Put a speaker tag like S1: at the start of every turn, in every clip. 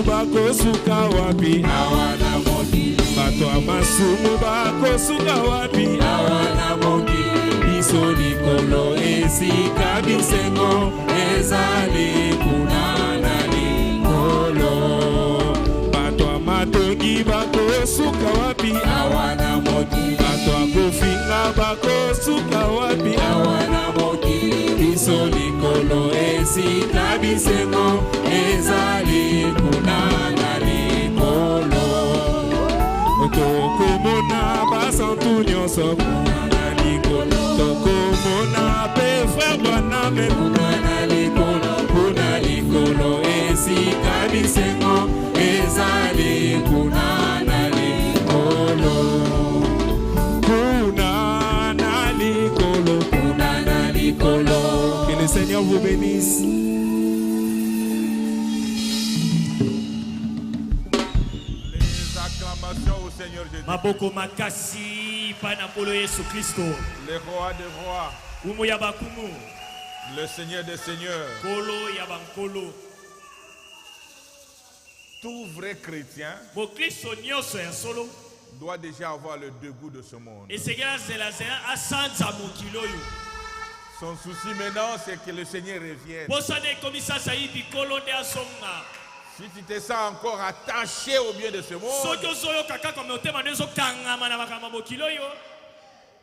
S1: masumu bakosuka wapi?
S2: awana mokili.
S1: Bato ya masumu bakosuka wapi?
S2: awana mokili.
S1: Biso likolo esika bisengo ezali kuna na likolo. Bato ya matongi bakosuka wapi?
S2: awana mokili.
S1: Bato ya kofinga bakosuka wapi?
S2: awana mokili.
S1: Biso likolo esika bisengo ezali kuna na likolo. Tokomona basantu nyonso kuna na likolo. Tokomona pe frère Baname kuna na likolo. Kuna likolo esika bisengo ezali kuna na likolo. Kuna na likolo. Kuna na likolo. Que le Seigneur vous bénisse.
S3: Au Seigneur Jésus.
S4: Maboko makasi pana polo Yesu Kristo.
S3: Le roi des rois,
S4: Kumu ya bakumu.
S3: le Seigneur des seigneurs.
S4: Kolo ya bankolo.
S3: Tout vrai chrétien
S4: Mo Kristo nyoso ya solo.
S3: doit déjà avoir le dégoût de ce monde.
S4: Esegela zelazela asanza mokiloyo.
S3: Son souci maintenant, c'est que le Seigneur revienne.
S4: Posane komisa sayibi kolo de asonga.
S3: Si tu te sens encore attaché au bien de ce monde,
S4: Sojo zoyo kaka kwa motema nezo kangama na makama mokiloyo.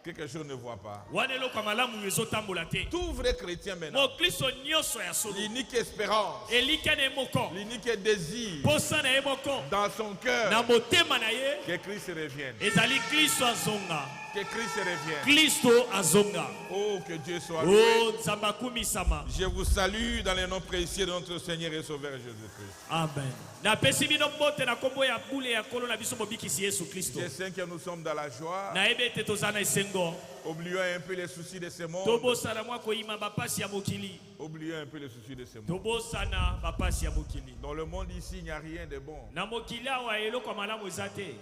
S3: quelque chose ne voit pas.
S4: Wanelo kwa malamu yezo tambola te.
S3: Tout vrai chrétien maintenant,
S4: Mo Kristo nyoso ya solo.
S3: l'unique espérance,
S4: Elika ne moko.
S3: l'unique désir
S4: Posana e moko.
S3: dans son cœur,
S4: Na motema na ye.
S3: que Christ revienne.
S4: Ezali Kristo azonga.
S3: Que Christ revienne.
S4: Kristo azonga.
S3: Oh, que Dieu soit loué.
S4: Oh, nzamba kumisama.
S3: Je vous salue dans le nom précieux de notre Seigneur et Sauveur Jésus-Christ.
S4: Amen. Na pesi bino mbote na kombo ya bule ya kolo na biso mobikisi Yesu Kristo.
S3: Je sais que nous sommes dans la joie.
S4: Na ebe te tozana esengo.
S3: Oublions un peu les soucis de ce monde.
S4: Tobosana mwa koyima bapasi ya mokili.
S3: Oublions un peu les soucis de ce monde.
S4: Tobosana bapasi ya mokili.
S3: Dans le monde ici, il n'y a rien de bon.
S4: Na mokili awa eloko malamu ezate.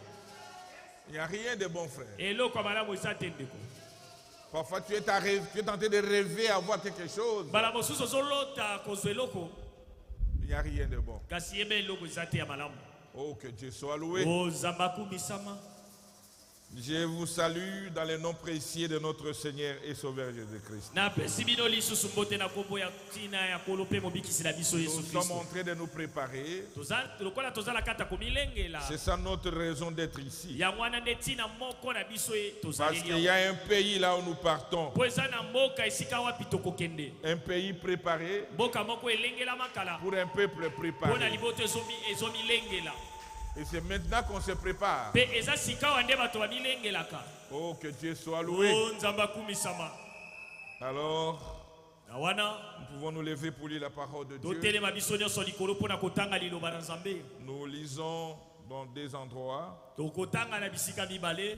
S3: Il n'y a rien de bon, frère.
S4: Eloko malamu ezate ndeko.
S3: Parfois, tu es tenté de rêver à voir quelque chose.
S4: Bala mosusu zolota kozwa eloko.
S3: Il n'y a rien de bon.
S4: Kasi ebe eloko ezate ya malamu.
S3: Oh, que Dieu soit loué.
S4: Oh, nzamba kumisama.
S3: Je vous salue dans le nom précieux de notre Seigneur et Sauveur Jésus-Christ.
S4: Na pesi bino lisusu mbote na kombo ya tina ya kolo pe mobikisi na biso Yesu
S3: Nous sommes
S4: Kristo.
S3: en train de nous préparer.
S4: Lokola tozala kata komilengela.
S3: C'est ça notre raison d'être ici.
S4: Ya mwana ndetina moko na biso e
S3: Parce
S4: tozali
S3: qu'il y a un pays là où nous partons.
S4: po eza na mboka esika wapi tokokende.
S3: Un pays préparé
S4: Mboka moko elengela makala
S3: pour un peuple
S4: po na
S3: préparé.
S4: liboto ezomilengela.
S3: Et c'est maintenant qu'on se prépare.
S4: Pe eza sika wande bato bamilengelaka.
S3: Oh, que Dieu soit loué.
S4: Oh, nzamba kumisama.
S3: Alors,
S4: Na wana
S3: nous pouvons nous lever pour lire la parole de Dieu.
S4: totelema biso nyonso likolo mpo na kotanga liloba na Nzambe.
S3: Nous lisons dans des endroits,
S4: Tokotanga na bisika mibale.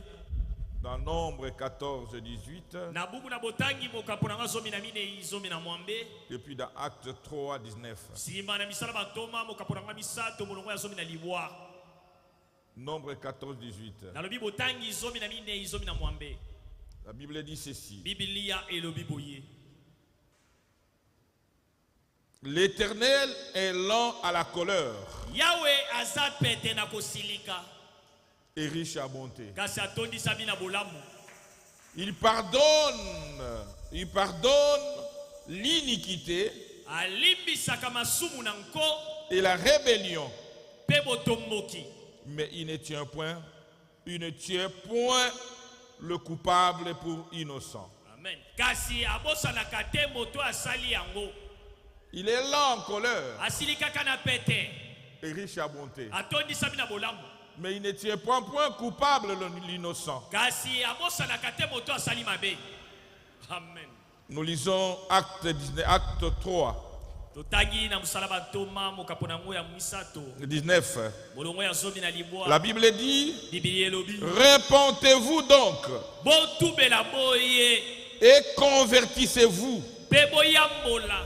S3: dans Nombre 14, 18,
S4: Na buku na botangi mokapo na zomi na mine izomi na mwambe.
S3: et puis dans Actes 3, 19.
S4: Sima na misala batoma mokapo na misato molongo ya zomi na libwa.
S3: Nombre 14, 18.
S4: Na lobi botangi izomi na mine izomi na mwambe.
S3: La Bible dit ceci.
S4: Biblia elobi boye.
S3: L'Éternel est lent à la colère
S4: Yahweh aza pete na kosilika.
S3: et riche à bonté.
S4: Kasi atondisa bina bolamu.
S3: Il pardonne l'iniquité
S4: Alimbisaka masumu na nko
S3: et la rébellion,
S4: pe botomboki.
S3: mais il ne tient point le coupable pour innocent.
S4: Amen. Kasi abosanaka te moto asali yango.
S3: Il est lent en colère
S4: Asilikaka na pete.
S3: et riche à bonté,
S4: Atondisa bina bolamu.
S3: mais il ne tient point coupable l'innocent.
S4: Kasi abosanaka te moto asali mabe. Amen.
S3: Nous lisons Acte 3,
S4: Totangi na musalaba toma mokapona ngo ya misato.
S3: 19.
S4: Molongo ya zomi na libwa.
S3: La Bible dit,
S4: Biblia elobi.
S3: répentez-vous donc
S4: Botubela boye.
S3: et convertissez-vous
S4: Pe boyambola.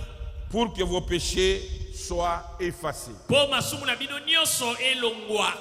S3: pour que vos péchés soient effacés.
S4: Po masumu na bino nyonso elongwa.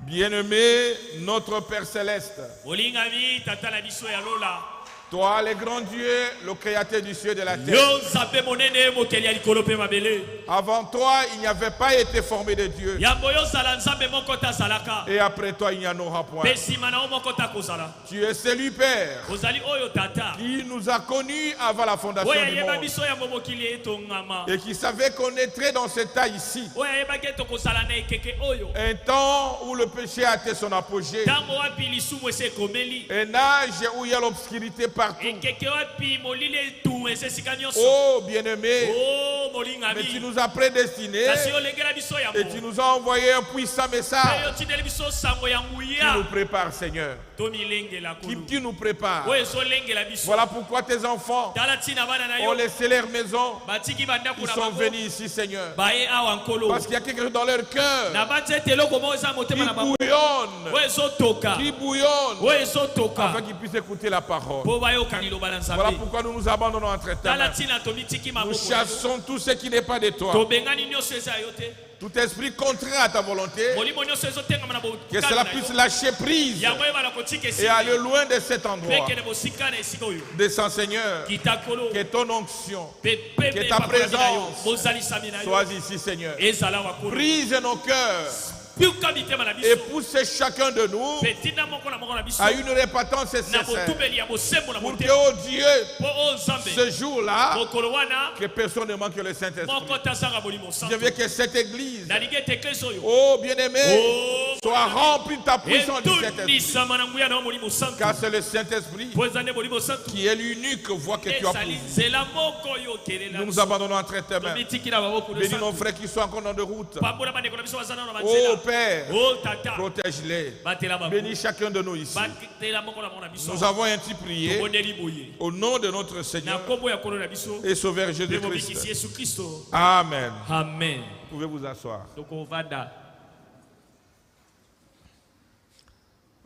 S3: Bien-aimé, notre Père Céleste,
S4: Olingami tata na biso ya lola.
S3: Toi, le grand Dieu, le créateur du ciel et de la terre.
S4: Yo nzambe monene mokeli ya likolo mpe mabele.
S3: Avant toi, il n'y avait pas été formé de Dieu.
S4: Yambo yo zala nzambe moko ta zalaka.
S3: Et après toi, il n'y en aura point.
S4: Pe nsima na yo moko ta kozala.
S3: Tu es celui, Père,
S4: Ozali oyo tata.
S3: qui nous a connus avant la fondation
S4: Oyo
S3: du
S4: ayeba
S3: monde.
S4: biso ya mokili etongama.
S3: Et qui savait qu'on est dans cet état ici.
S4: Oyo ayeba ke tokozala na ekeke oyo.
S3: Un temps où le péché a atteint son apogée.
S4: Ntango wapi lisumu ese ekomeli.
S3: Un âge où il y a l'obscurité partout.
S4: Ekeke wapi molili etu ese esika nyonso.
S3: Oh, bien-aimé,
S4: Oh
S3: mais tu
S4: molingami.
S3: nous as prédestinés
S4: Kasi olengela biso ya
S3: et tu nous as envoyé un puissant message.
S4: Oyo tindeli biso sango ya
S3: Qui
S4: nguya.
S3: nous prépare, Seigneur.
S4: Tomilengela kulu.
S3: Qui nous prépare.
S4: Oyo ezolengela biso.
S3: Voilà pourquoi tes enfants
S4: Tala tina bana na
S3: ont
S4: yo.
S3: laissé leur maison.
S4: Batiki bandako
S3: Ils
S4: na
S3: sont
S4: bango.
S3: venus ici, Seigneur.
S4: Baye awa nkolo.
S3: Parce qu'il y a quelque chose dans leur cœur
S4: Na banze teloko mo eza
S3: qui
S4: motema na bango.
S3: bouillonne.
S4: Oyo ezotoka.
S3: Qui bouillonne.
S4: Oyo ezotoka.
S3: Afin qu'ils puissent écouter la parole.
S4: Po bayoka liloba na
S3: Voilà
S4: nzambe.
S3: pourquoi nous nous abandonnons entre ta
S4: Tala
S3: main.
S4: tina tomitiki
S3: Nous
S4: maboko.
S3: chassons tout ce qui n'est pas de toi.
S4: Tobengani nyonso eza yo te.
S3: Tout esprit contraire à ta volonté.
S4: Molimo nyonso ezotengama na
S3: Que
S4: bokana
S3: cela
S4: na
S3: puisse
S4: yo.
S3: lâcher prise
S4: Yango yeba na kotika
S3: et
S4: esika.
S3: aller loin de cet endroit.
S4: Peke ne bosika na esika oyo.
S3: Descends, Seigneur.
S4: Kitakolo.
S3: Que ton onction
S4: Que
S3: ta présence
S4: bozalisami na yo.
S3: soit ici, Seigneur.
S4: Ezala wakolo.
S3: Brise nos cœurs
S4: Piuka mitema na
S3: et
S4: biso.
S3: pousse chacun de nous
S4: Petina moko na moko na biso.
S3: à une repentance
S4: Na
S3: sincère.
S4: botubeli ya bosembo na
S3: Pour que,
S4: motema.
S3: oh Dieu,
S4: Po o nzambe.
S3: ce jour-là,
S4: Mokolo wana.
S3: que personne ne manque le Saint-Esprit.
S4: Moko tazanga molimo
S3: Je
S4: santo.
S3: veux que cette église,
S4: Nalingi eteklese oyo.
S3: oh bien-aimé,
S4: Oh.
S3: soit remplie de ta puissance du Saint-Esprit.
S4: Etundisama na nguya na yo molimo santo.
S3: Car c'est le Saint-Esprit
S4: Po eza nde molimo santo.
S3: qui est l'unique voie que tu as
S4: Ezali
S3: prise.
S4: nzela moko oyo okelela
S3: Nous nous
S4: biso.
S3: abandonnons entre tes mains.
S4: Tomitiki na maboko na
S3: Bénis nos
S4: santo.
S3: frères qui sont encore dans de route.
S4: Pambola bandeko na biso baza nano na
S3: Oh
S4: banzela.
S3: Père,
S4: Oh tata.
S3: protège-les.
S4: Batela bango.
S3: Bénis chacun de nous ici.
S4: Batela moko na moko na biso.
S3: Nous avons ainsi prié
S4: Tobondeli boye.
S3: au nom de notre
S4: Na
S3: Seigneur
S4: kombo ya kolo na biso.
S3: et Sauveur
S4: Pe mobikisi
S3: Jésus-Christ.
S4: Yesu Kristo.
S3: Amen.
S4: Amen.
S3: Vous pouvez vous asseoir.
S4: Tokovanda.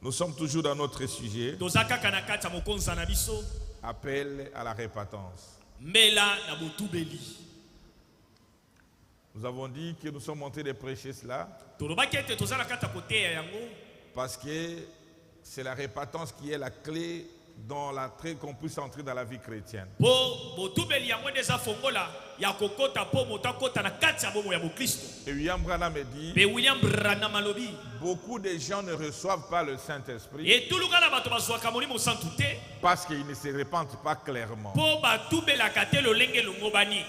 S3: Nous sommes toujours dans notre sujet,
S4: Toza kaka na kati ya mokonza na biso.
S3: appel à la repentance.
S4: Mbela na botubeli.
S3: Nous avons dit que nous sommes montés de prêcher cela
S4: Tolobaki ete toza na kati ya koteya yango.
S3: parce que c'est la repentance qui est la clé dans l'entrée qu'on puisse entrer dans la vie chrétienne.
S4: Po botubeli yango nde eza fongola ya kokota po moto akota na kati ya bomo ya bokristo.
S3: Et William Branham me dit,
S4: Pe William Branham alobi.
S3: beaucoup de gens ne reçoivent pas le Saint-Esprit
S4: Etuluka na bato bazwaka molimo santu te.
S3: parce qu'ils ne se repentent pas clairement.
S4: Po batubelaka te lolenge longobani.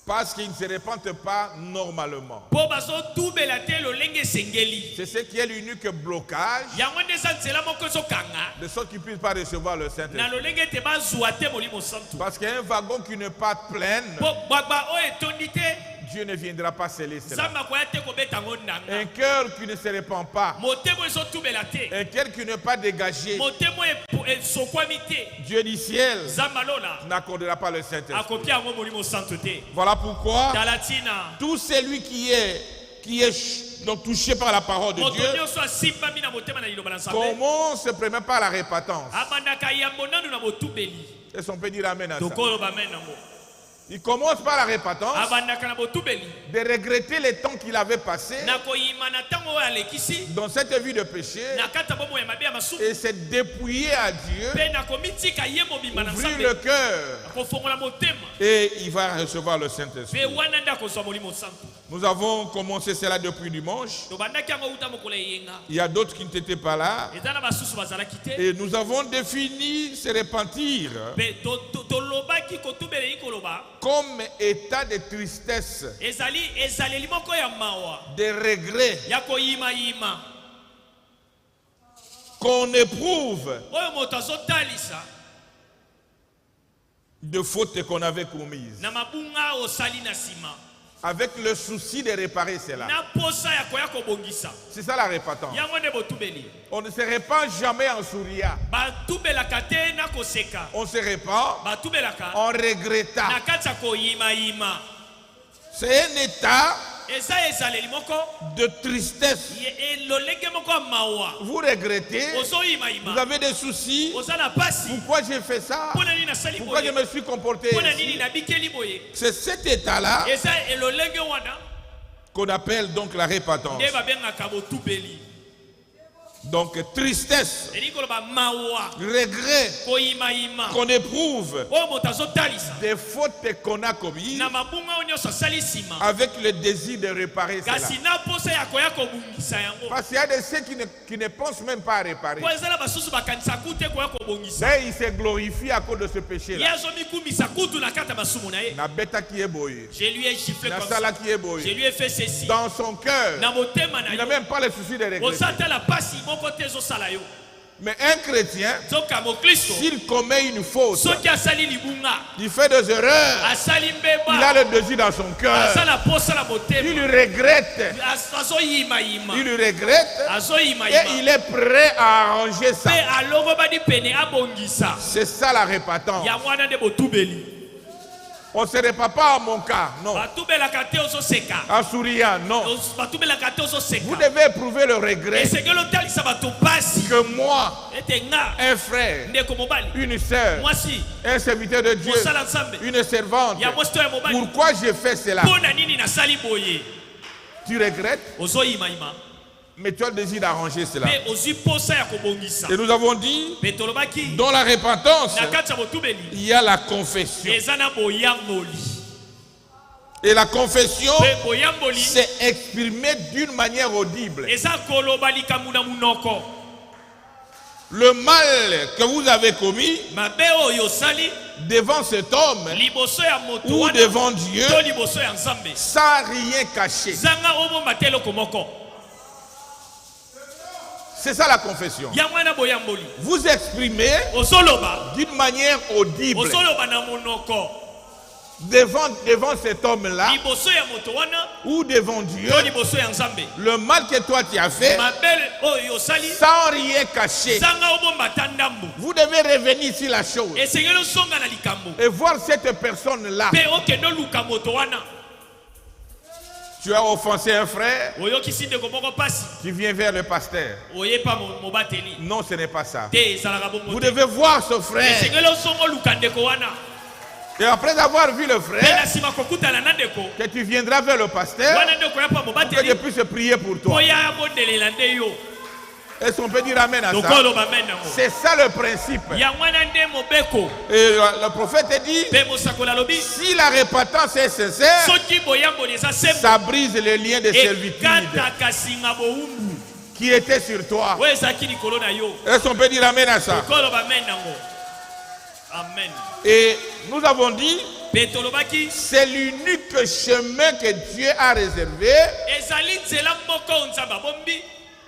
S3: Parce qu'ils ne se repentent pas normalement.
S4: Po bazotubela te lolenge sengeli.
S3: C'est ce qui est l'unique blocage
S4: Yango nde eza nzela moko ezokanga.
S3: de ceux qui ne puissent pas recevoir le
S4: Na
S3: Saint-Esprit.
S4: lolenge te bazwa te molimo santu.
S3: Parce qu'un wagon qui n'est pas plein,
S4: Po gbagba oyo etondi te.
S3: Dieu ne viendra pas sceller cela.
S4: Nzambe akoya te kobeta yango
S3: Un
S4: ndanga.
S3: cœur qui ne se répand pas,
S4: Motema ezotubela te.
S3: un cœur qui n'est pas dégagé,
S4: Motema esokwami te.
S3: Dieu du ciel
S4: Nzambe alola
S3: n'accordera pas le Saint-Esprit.
S4: akopia yango molimo santu te.
S3: Voilà pourquoi
S4: Tala tina.
S3: tout celui qui est donc touché par la parole de
S4: Moto
S3: Dieu
S4: nyonso asimbami na motema na liloba na Nzambe.
S3: commence premièrement par la repentance.
S4: Abandaka yambo nanu na botubeli.
S3: Est-ce qu'on peut dire amen à ça?
S4: Tokoloba amen nango.
S3: Il commence par la repentance,
S4: Abandaka na botubeli.
S3: de regretter les temps qu'il avait passés
S4: Na koyima na tango oyo alekisi.
S3: dans cette vie de péché
S4: Na kata bomo ya mabe ya masumu.
S3: et se dépouiller à Dieu,
S4: Pe na komitika ye mobimba na
S3: ouvrir
S4: Nzambe.
S3: le cœur
S4: Kofongola motema.
S3: et il va recevoir le
S4: Pe
S3: Saint-Esprit.
S4: wana nda kozwa molimo santu.
S3: Nous avons commencé cela depuis dimanche.
S4: Tobandaki yango uta mokolo eyenga.
S3: Il y a d'autres qui n'étaient pas là.
S4: Eza na basusu bazalaki te.
S3: Et nous avons défini se repentir
S4: Pe tolobaki kotubela ikoloba.
S3: comme état de tristesse,
S4: Ezaleli moko ya mawa.
S3: de regret
S4: Ya koyima yima.
S3: qu'on éprouve
S4: Oyo moto azotalisa.
S3: de fautes qu'on avait commises,
S4: Na mabunga osali na sima.
S3: avec le souci de réparer cela.
S4: Na posa ya koya kobongisa.
S3: C'est ça la repentance.
S4: Yango nde botubeli.
S3: On ne se repent jamais en souriant.
S4: Batubelaka te na koseka.
S3: On se repent
S4: Batubelaka
S3: en regrettant.
S4: na kati ya koyima yima.
S3: C'est un état
S4: Eza ezaleli moko.
S3: de tristesse.
S4: Lolenge moko ya mawa.
S3: Vous regrettez,
S4: Ozoyima
S3: vous
S4: yima.
S3: avez des soucis.
S4: Oza na pasi.
S3: Pourquoi j'ai fait ça?
S4: Mpona nini nasali
S3: Pourquoi je
S4: boye.
S3: me suis comporté
S4: Mpona
S3: ainsi?
S4: nini nabikeli boye.
S3: C'est cet état-là
S4: Eza elolenge wana
S3: qu'on appelle donc la repentance.
S4: nde babengaka botubeli.
S3: Donc tristesse,
S4: Eli koloba mawa.
S3: regret
S4: Koyima ima.
S3: qu'on éprouve
S4: O motazo talisa.
S3: des fautes qu'on a commises
S4: Na mabunga onyo sa salisima.
S3: avec le désir de réparer cela.
S4: Kasi na posa ya koya kobungisa yango.
S3: Parce qu'il y a de ceux qui ne pensent même pas à réparer.
S4: Po ezala basusu bakanisa kute koya kobungisa.
S3: Mais ils se glorifient à cause de ce péché-là.
S4: Yazo mikumisa kutu na kata masumu na ye.
S3: Na bêta qui est boyé.
S4: Je lui ai giflé
S3: Na
S4: comme
S3: sala
S4: ça.
S3: qui est
S4: Je
S3: boyé.
S4: lui ai fait ceci.
S3: Dans son cœur,
S4: Na motema na
S3: il n'a
S4: yo.
S3: même pas le souci de regretter.
S4: Osata la pasi moko tezo sala yo.
S3: Mais un chrétien,
S4: Zoka mo Kristo.
S3: s'il commet une faute,
S4: Soki asali libunga.
S3: il fait des erreurs,
S4: Asali
S3: il a
S4: mbeba.
S3: le désir dans son cœur,
S4: Asala posa la
S3: il
S4: motema.
S3: regrette,
S4: Azo yima yima.
S3: il regrette
S4: Azo yima
S3: et
S4: yima.
S3: il est prêt à arranger ça.
S4: Pe alongo badi pene abongisa.
S3: C'est ça la repentance.
S4: Ya mwana de botubeli.
S3: On ne se répand pas à mon cas, non.
S4: Batubela kate ozo seka.
S3: En souriant, non.
S4: Batubela kate ozo
S3: Vous
S4: seka.
S3: devez éprouver le regret
S4: Esengelo talisa bato pasi.
S3: que moi,
S4: Ete nga.
S3: un frère,
S4: Ndeko mobali.
S3: une sœur,
S4: Mwasi.
S3: un serviteur de Dieu,
S4: Mosala nzambe.
S3: une servante,
S4: Ya mosto ya mobali.
S3: pourquoi j'ai fait cela?
S4: Pona nini na sali boye.
S3: Tu regrettes,
S4: Ozo yima yima.
S3: mais tu as le désir d'arranger cela.
S4: Pe ozi posa ya kobongisa.
S3: Et nous avons dit,
S4: Pe tolobaki.
S3: dans la repentance,
S4: Na kati ya botubeli.
S3: il y a la confession.
S4: Eza na boyangoli.
S3: Et la confession,
S4: Pe boyangoli.
S3: c'est exprimé d'une manière audible.
S4: Eza koloba likambo na munoko.
S3: Le mal que vous avez commis
S4: Mabe oyo sali.
S3: devant cet homme
S4: Liboso ya moto
S3: ou
S4: wana.
S3: devant Dieu,
S4: To liboso ya nzambe.
S3: sans rien cacher.
S4: Zanga obo matelo komoko.
S3: C'est ça la confession.
S4: Ya mwana boyangoli.
S3: Vous exprimez
S4: Ozoloba.
S3: d'une manière audible
S4: Ozoloba na monoko.
S3: devant cet homme-là
S4: Liboso ya moto wana.
S3: ou devant Dieu,
S4: To liboso ya nzambe.
S3: le mal que toi tu as fait
S4: Mabele oyo sali.
S3: sans rien cacher.
S4: Zanga obo matandambo.
S3: Vous devez revenir sur la chose
S4: Esengelo songa na likambo.
S3: et voir cette personne-là.
S4: Pe okendo luka moto wana.
S3: Tu as offensé un frère
S4: Oyo kisinde komoko pasi.
S3: qui vient vers le pasteur.
S4: Oye pa mobateli.
S3: Non, ce n'est pas ça.
S4: Te ezalaka bongo.
S3: Vous devez voir ce frère.
S4: Esengelo songo luka ndeko wana.
S3: Et après avoir vu le
S4: Pe
S3: frère,
S4: na sima kokutana na ndeko.
S3: que tu viendras vers le pasteur,
S4: Wana ndeko ya pa
S3: que je
S4: mobateli.
S3: puisse prier pour toi.
S4: Oya bondelela nde yo.
S3: Est-ce qu'on peut dire amen à ça?
S4: Lokolo bamena ngo.
S3: C'est ça le principe.
S4: Ya mwana nde mobeko.
S3: Et le prophète dit,
S4: Pe mosakola lobi.
S3: si la repentance est sincère,
S4: Soki boyamboli eza sembo.
S3: ça brise les liens de servitude
S4: Ekataka singa boumbu.
S3: qui étaient sur toi.
S4: Oyo ezalaki likolo na yo.
S3: Est-ce qu'on peut dire amen à ça?
S4: Lokolo bamena ngo. Amen.
S3: Et nous avons dit,
S4: Pe tolobaki.
S3: c'est l'unique chemin que Dieu a réservé
S4: Ezali nzela moko nzamba bombi.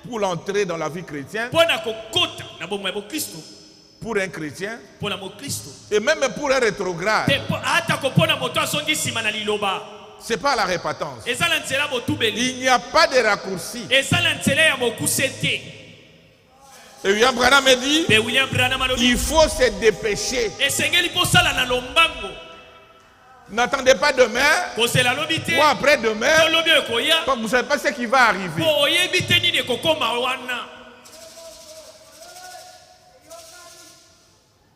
S3: pour l'entrée dans la vie chrétienne,
S4: Pona kokota na bomo ya Kristo.
S3: pour un chrétien,
S4: Pona mo Kristo.
S3: et même pour un rétrograde.
S4: Pe ata ko pona moto asongi sima na liloba.
S3: C'est pas la repentance.
S4: Ezala nzela botubeli.
S3: Il n'y a pas de raccourci.
S4: Ezala nzela ya mokusete.
S3: Et William Branham me dit,
S4: Pe William Branham alobi.
S3: il faut se dépêcher.
S4: Esengeli kosala na lombango.
S3: N'attendez pas demain
S4: Kosela lobi te.
S3: ou après-demain,
S4: Tolobi ekoya.
S3: parce que vous ne savez pas ce qui va arriver.
S4: Po oyebi te nini ekokoma wana.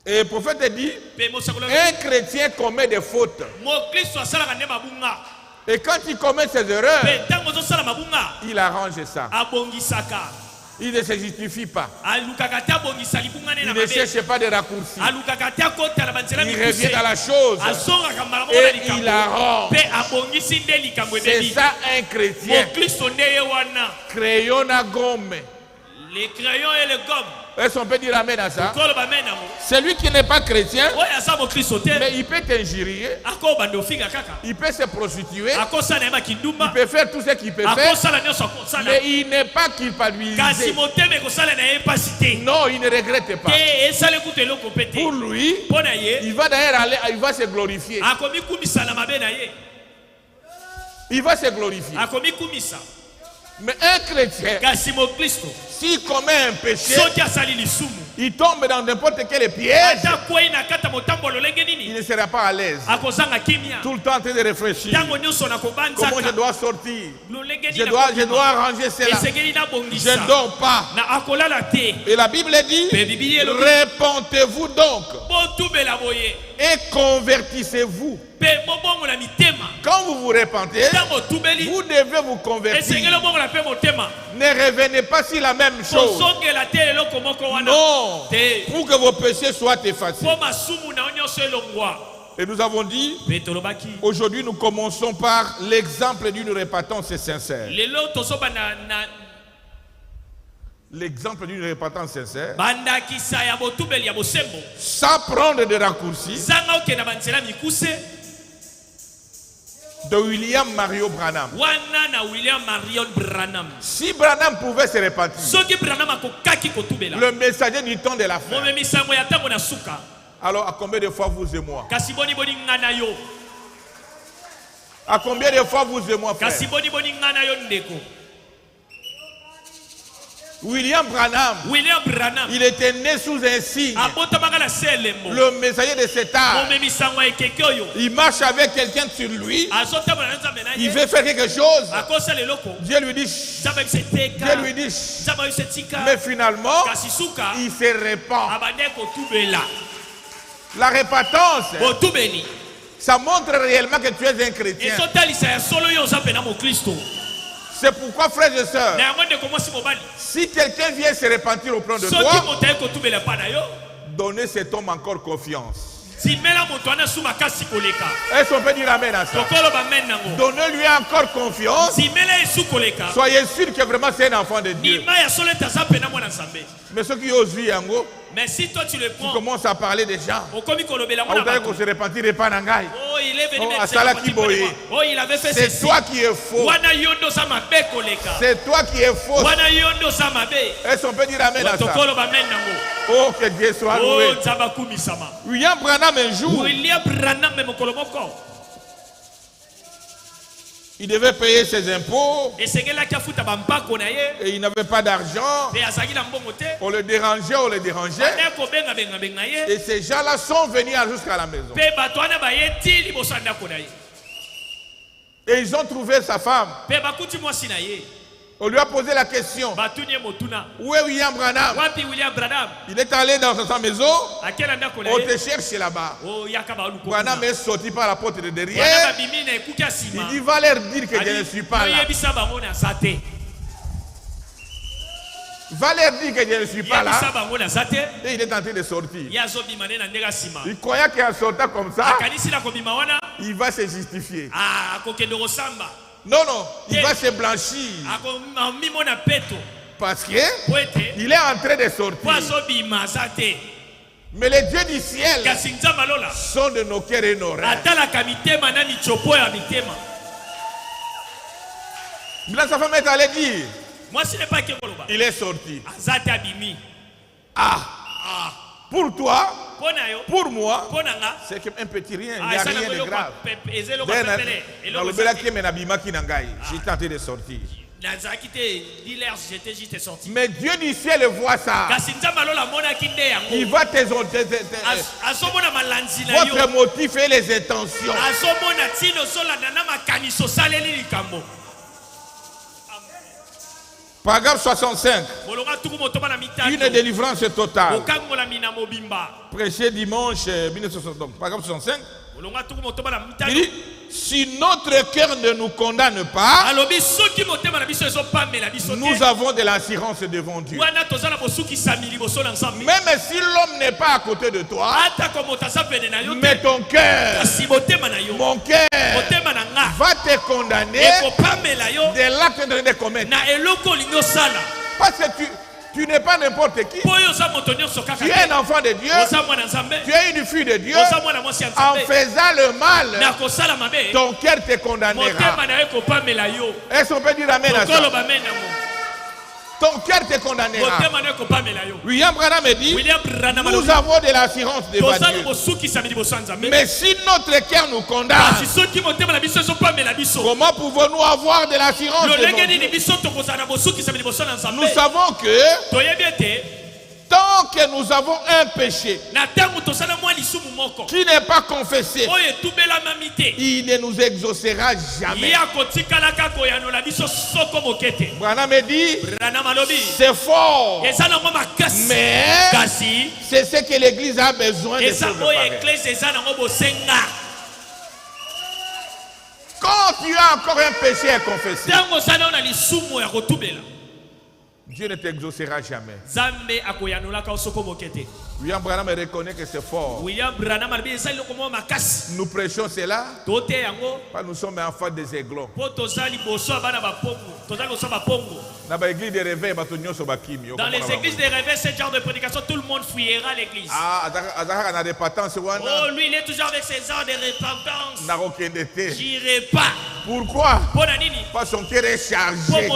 S3: Et le prophète dit,
S4: Pe mosakola.
S3: un chrétien commet des fautes.
S4: Mo Kristo asalaka nde mabunga.
S3: Et quand il commet ses erreurs,
S4: Pe ntango ozosala mabunga.
S3: il arrange ça.
S4: Abongisaka.
S3: Il ne se justifie pas.
S4: Alukaka te abongisa libunga ne
S3: Il
S4: na
S3: ne
S4: mabe.
S3: cherche pas de raccourcis.
S4: Alukaka te akota na banzela
S3: Il
S4: mikuse.
S3: revient à la chose.
S4: Asongaka mbala moko
S3: Et
S4: na
S3: il
S4: likambo.
S3: arrange.
S4: Pe abongisi nde likambo
S3: C'est
S4: ebebi.
S3: ça un chrétien.
S4: Mokristo nde ye wana.
S3: Crayon à gomme.
S4: Les crayons et les gommes.
S3: Est-ce qu'on peut dire amen à ça?
S4: Kolo bamena ngo.
S3: Celui qui n'est pas chrétien,
S4: Oyo aza mokristo te.
S3: mais il peut t'injurier,
S4: Ako bando finga kaka.
S3: il peut se prostituer,
S4: Akosala ye
S3: il
S4: makindumba.
S3: peut faire tout ce qu'il peut faire,
S4: Akosala nyonso akosala.
S3: mais il n'est pas
S4: Kasi
S3: culpabilisé.
S4: motema ekosala na ye pasi te.
S3: Non, il ne regrette pas.
S4: Te esala kutu eloko pe te.
S3: Pour lui,
S4: Mpo na ye.
S3: il va d'ailleurs aller, il va se glorifier.
S4: Akomikumisa na mabe na ye.
S3: Il va se glorifier.
S4: Akomikumisa.
S3: Mais un chrétien,
S4: Kasi mokristo.
S3: s'il commet un péché,
S4: Soki asali lisumu.
S3: il tombe dans n'importe quel piège,
S4: ata kwei na kata motambo lolenge
S3: il
S4: nini
S3: ne sera pas à l'aise.
S4: akozanga kimia
S3: Tout le temps en train de réfléchir.
S4: tango nyonso na
S3: Comment je
S4: kobanzaka
S3: dois sortir?
S4: lolenge
S3: Je dois arranger cela.
S4: esengeli na
S3: Je
S4: bongisa
S3: ne dors pas.
S4: na akolala te
S3: Et la Bible dit,
S4: pe bibili elobi
S3: répentez-vous donc
S4: botumela boye
S3: et convertissez-vous.
S4: pe bobongola mitema
S3: Quand vous vous repentez,
S4: tango otubeli
S3: vous devez vous convertir.
S4: esengeli obongola pe motema
S3: Ne revenez pas sur la même chose.
S4: kosongela te eloko moko wana
S3: Non.
S4: te
S3: Pour que vos péchés soient effacés.
S4: po masumu na yo nyonso elongwa
S3: Et nous avons dit,
S4: pe tolobaki
S3: aujourd'hui nous commençons par l'exemple d'une repentance sincère.
S4: lelo tozoba na
S3: L'exemple d'une repentance sincère.
S4: bandakisa ya botubeli ya bosembo
S3: Sans prendre de raccourcis,
S4: zanga okenda banzela mikuse
S3: de William Mario Branham.
S4: wana na William Marion Branham
S3: Si Branham pouvait se repentir,
S4: soki Branham akokaki kotubela
S3: le messager du temps de la fin,
S4: momemi sango ya ntango na suka
S3: alors à combien de fois vous et moi?
S4: kasi boni nga na yo
S3: À combien de fois vous et moi, frère?
S4: kasi boni nga na yo ndeko
S3: William Branham,
S4: William Branham
S3: il était né sous un signe.
S4: abotamaka na se elembo
S3: Le messager de cet art,
S4: momemi sango ya ekeke oyo
S3: il marche avec quelqu'un sur lui,
S4: azotambola na nzambe na
S3: il
S4: ye
S3: veut faire quelque chose.
S4: akosala eloko
S3: Dieu lui dit, chut.
S4: nzambe ayebisa eteka
S3: Dieu lui dit, chut.
S4: nzambe ayebisa etika
S3: Mais finalement,
S4: kasi suka
S3: il se répand.
S4: abande kotubela
S3: La repentance,
S4: botubeli
S3: ça montre réellement que tu es un chrétien.
S4: ezotalisa ya solo yo oza mpena mokristo
S3: C'est pourquoi, frères et sœurs,
S4: na yango ndeko mwasi mobali
S3: si quelqu'un vient se repentir auprès de
S4: soki
S3: toi,
S4: moto aye kotubela epa na yo
S3: donnez cet homme encore confiance.
S4: timela moto wana su makasi koleka
S3: Est-ce qu'on peut dire amen à ça?
S4: tokoloba men nango
S3: Donnez-lui encore confiance.
S4: timela esu koleka
S3: Soyez sûr que vraiment c'est un enfant de Dieu.
S4: ndima ya solo ete aza mpena mwana nzambe
S3: Mais ceux qui osent vivre, yango,
S4: mais si toi tu le
S3: tu
S4: prends
S3: commences à parler des gens.
S4: okomi kolobela
S3: On
S4: mwana
S3: dirait
S4: bato
S3: qu'on se repentir pas n'angai.
S4: oh il est venu
S3: Oh,
S4: me
S3: asala
S4: dire,
S3: kiboye.
S4: oh il avait fait
S3: C'est
S4: ceci
S3: toi qui es faux.
S4: wana yo ndo oza mabe koleka
S3: C'est toi qui es faux.
S4: wana yo ndo oza mabe
S3: Est-ce qu'on peut dire amen à ça?
S4: tokoloba men nango
S3: Oh, que Dieu soit
S4: oh
S3: loué.
S4: nzambe akumisama
S3: William Branham, un jour,
S4: William Branham me mokolo moko
S3: il devait payer ses impôts
S4: esengelaki afuta bampako na ye
S3: et il n'avait pas d'argent.
S4: mpe azalaki na mbongo te
S3: On le dérangeait.
S4: ane kobengabengabenga ye
S3: Et ces gens-là sont venus jusqu'à la maison.
S4: mpe bato wana baye ti liboso ya ndako na ye
S3: Et ils ont trouvé sa femme.
S4: mpe bakuti mwasi na ye
S3: On lui a posé la question.
S4: batuni ye motuna
S3: Où est William Branham?
S4: wapi William Branham
S3: Il est allé dans sa maison.
S4: akei na ndako na
S3: On
S4: ye
S3: te cherche là-bas.
S4: oyaka
S3: Branham
S4: baluko
S3: est sorti par la porte de
S4: wana
S3: derrière.
S4: babimi na ekuki ya
S3: Il
S4: nsima
S3: dit, va leur dire que je ne suis pas là.
S4: oyebisa bango naza te
S3: Va leur dire que je ne suis pas
S4: yebisa
S3: là.
S4: bango naza te
S3: Et il est en train de sortir.
S4: ye azobima nde na ndenge ya nsima
S3: Il croyait qu'en sortant comme ça,
S4: akanisi na kobima wana
S3: il va se justifier.
S4: akokende kosamba
S3: Non, non, il va se blanchir.
S4: akomimona peto
S3: Parce que
S4: po ete
S3: il est en train de
S4: po
S3: sortir.
S4: azobima aza te
S3: Mais les dieux du ciel
S4: kasi nzambe alola
S3: sont de nos cœurs et nos rêves.
S4: atalaka mitema na mitsopo ya mitema
S3: Maintenant, sa femme est allée dire,
S4: mwasi nepaki koloba
S3: il est sorti.
S4: aza te abimi
S3: Pour toi,
S4: mpo na yo
S3: pour moi,
S4: mpo na nga
S3: c'est un petit rien, il n'y a
S4: eza
S3: rien
S4: nango
S3: de
S4: eloko
S3: grave.
S4: eza eloko ya pepele eloko eza
S3: Nalobelaki
S4: te.
S3: me nabimaki na ngai. J'étais en train de sortir.
S4: nazalaki te diler j'étais juste sorti
S3: Mais Dieu du ciel voit ça.
S4: kasi nzambe alola amonaki nde
S3: Il
S4: yango
S3: voit
S4: azomona malanzi na yo
S3: votre motif et les intentions.
S4: azomona ntino ozolanda na makanisi osaleli likambo
S3: Paragraphe 65.
S4: molonga tuku motoba na
S3: Une
S4: mitano
S3: délivrance totale.
S4: okangolami na mobimba
S3: Prêché dimanche 1960. Donc, paragraphe 65.
S4: molonga tuku motoba na
S3: Il
S4: mitano
S3: dit, si notre cœur ne nous condamne pas,
S4: alobi soki motema na biso ezopamela biso
S3: nous
S4: te
S3: avons de l'assurance devant Dieu.
S4: wana toza na bosukisami liboso na nzambe
S3: Même si l'homme n'est pas à côté de toi,
S4: atako moto aza pene na yo
S3: mais
S4: te
S3: ton cœur,
S4: kasi motema na yo
S3: mon cœur,
S4: motema na nga
S3: va te condamner
S4: ekopamela yo
S3: de l'acte que tu es en train de commettre.
S4: na eloko olingi osala
S3: Parce que tu n'es pas n'importe qui.
S4: mpo oyo oza moto nyonso kaka
S3: Tu es un enfant de Dieu.
S4: oza mwana nzambe
S3: Tu es une fille de Dieu.
S4: oza mwana mwasi ya
S3: En
S4: nzambe
S3: faisant le mal,
S4: na kosala mabe
S3: ton cœur te condamnera.
S4: motema na yo ekopamela yo
S3: Est-ce qu'on peut dire amen à ça?
S4: tokoloba me nango
S3: Ton cœur te condamnera.
S4: motema na yo ekopamela yo
S3: William Branham dit,
S4: William Branham
S3: nous
S4: alobi
S3: avons de l'assurance devant
S4: toza na
S3: Dieu.
S4: bosukisami liboso ya nzambe
S3: Mais si notre cœur nous condamne,
S4: kasi soki motema na biso ezopamela biso
S3: comment pouvons-nous avoir de l'assurance devant
S4: lolenge
S3: Dieu?
S4: nini biso tokozala na bosukisami liboso na
S3: Nous
S4: nzambe
S3: savons que
S4: toyebi ete
S3: tant tant que nous avons un péché qui n'est pas confessé, il ne nous exaucera jamais. Branham me dit, c'est fort, mais c'est ce que l'Église a besoin de faire. Quand tu as encore un péché à confesser, Dieu ne t'exaucera jamais. William Branham reconnaît que c'est fort. Nous prêchons cela parce que nous sommes enfants des aiglons. Dans les églises de réveil,
S4: de réveil, ce genre de prédication, tout le monde fuyera l'église. Oh, lui, il est toujours avec ses heures de repentance. J'irai pas.
S3: Pourquoi? Parce que son cœur est chargé.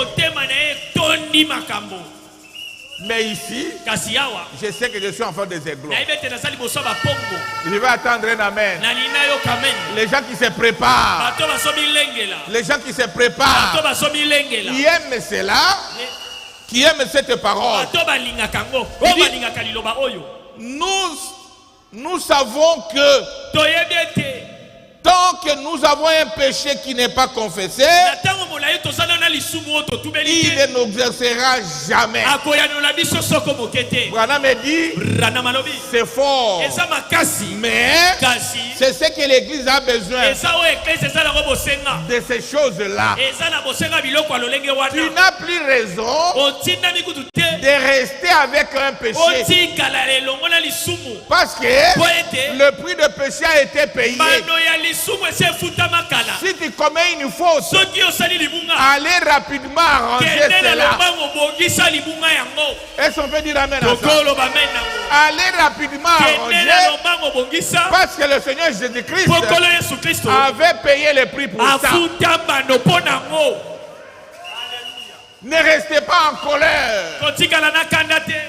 S3: Mais ici, je sais que je suis enfant des aiglons. Je vais attendre un amen. Les gens qui se préparent, les gens qui se préparent, qui aiment cela, qui aiment cette parole. Nous savons que tant que nous avons un péché qui n'est pas confessé, il ne nous exercera jamais. Branham me dit, c'est fort, mais c'est ce que l'Église a besoin de ces choses-là. Tu n'as plus raison de rester avec un péché, parce que le prix de péché a été payé. Si tu commets une faute, allez rapidement arranger cela. Est-ce qu'on peut dire amen à ça? Allez rapidement arranger, parce que le Seigneur Jésus-Christ avait payé le prix pour ça. Ne restez pas en colère.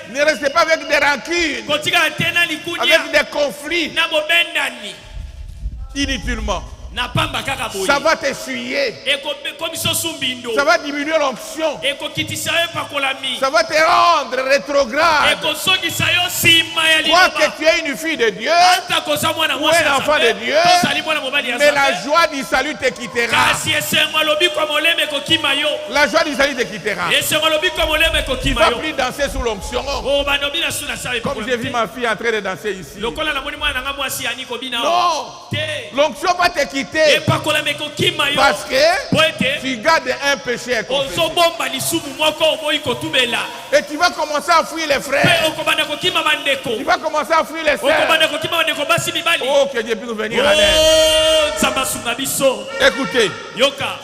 S3: Ne restez pas avec des rancunes, avec des conflits inutilement. Ça va t'essuyer. Ça va diminuer l'onction. Ça va te rendre rétrograde. Toi que tu es une fille de Dieu ou un enfant de Dieu, mais la joie du salut te quittera. La joie du salut te quittera. Tu ne vas plus danser sous l'onction. Comme j'ai vu ma fille en train de danser ici. Non, l'onction va te quitter. Parce que tu gardes un péché à confesser. Et tu vas commencer à fuir les frères. Tu vas commencer à fuir les sœurs. Oh, que Dieu puisse nous venir à l'aide. Écoutez,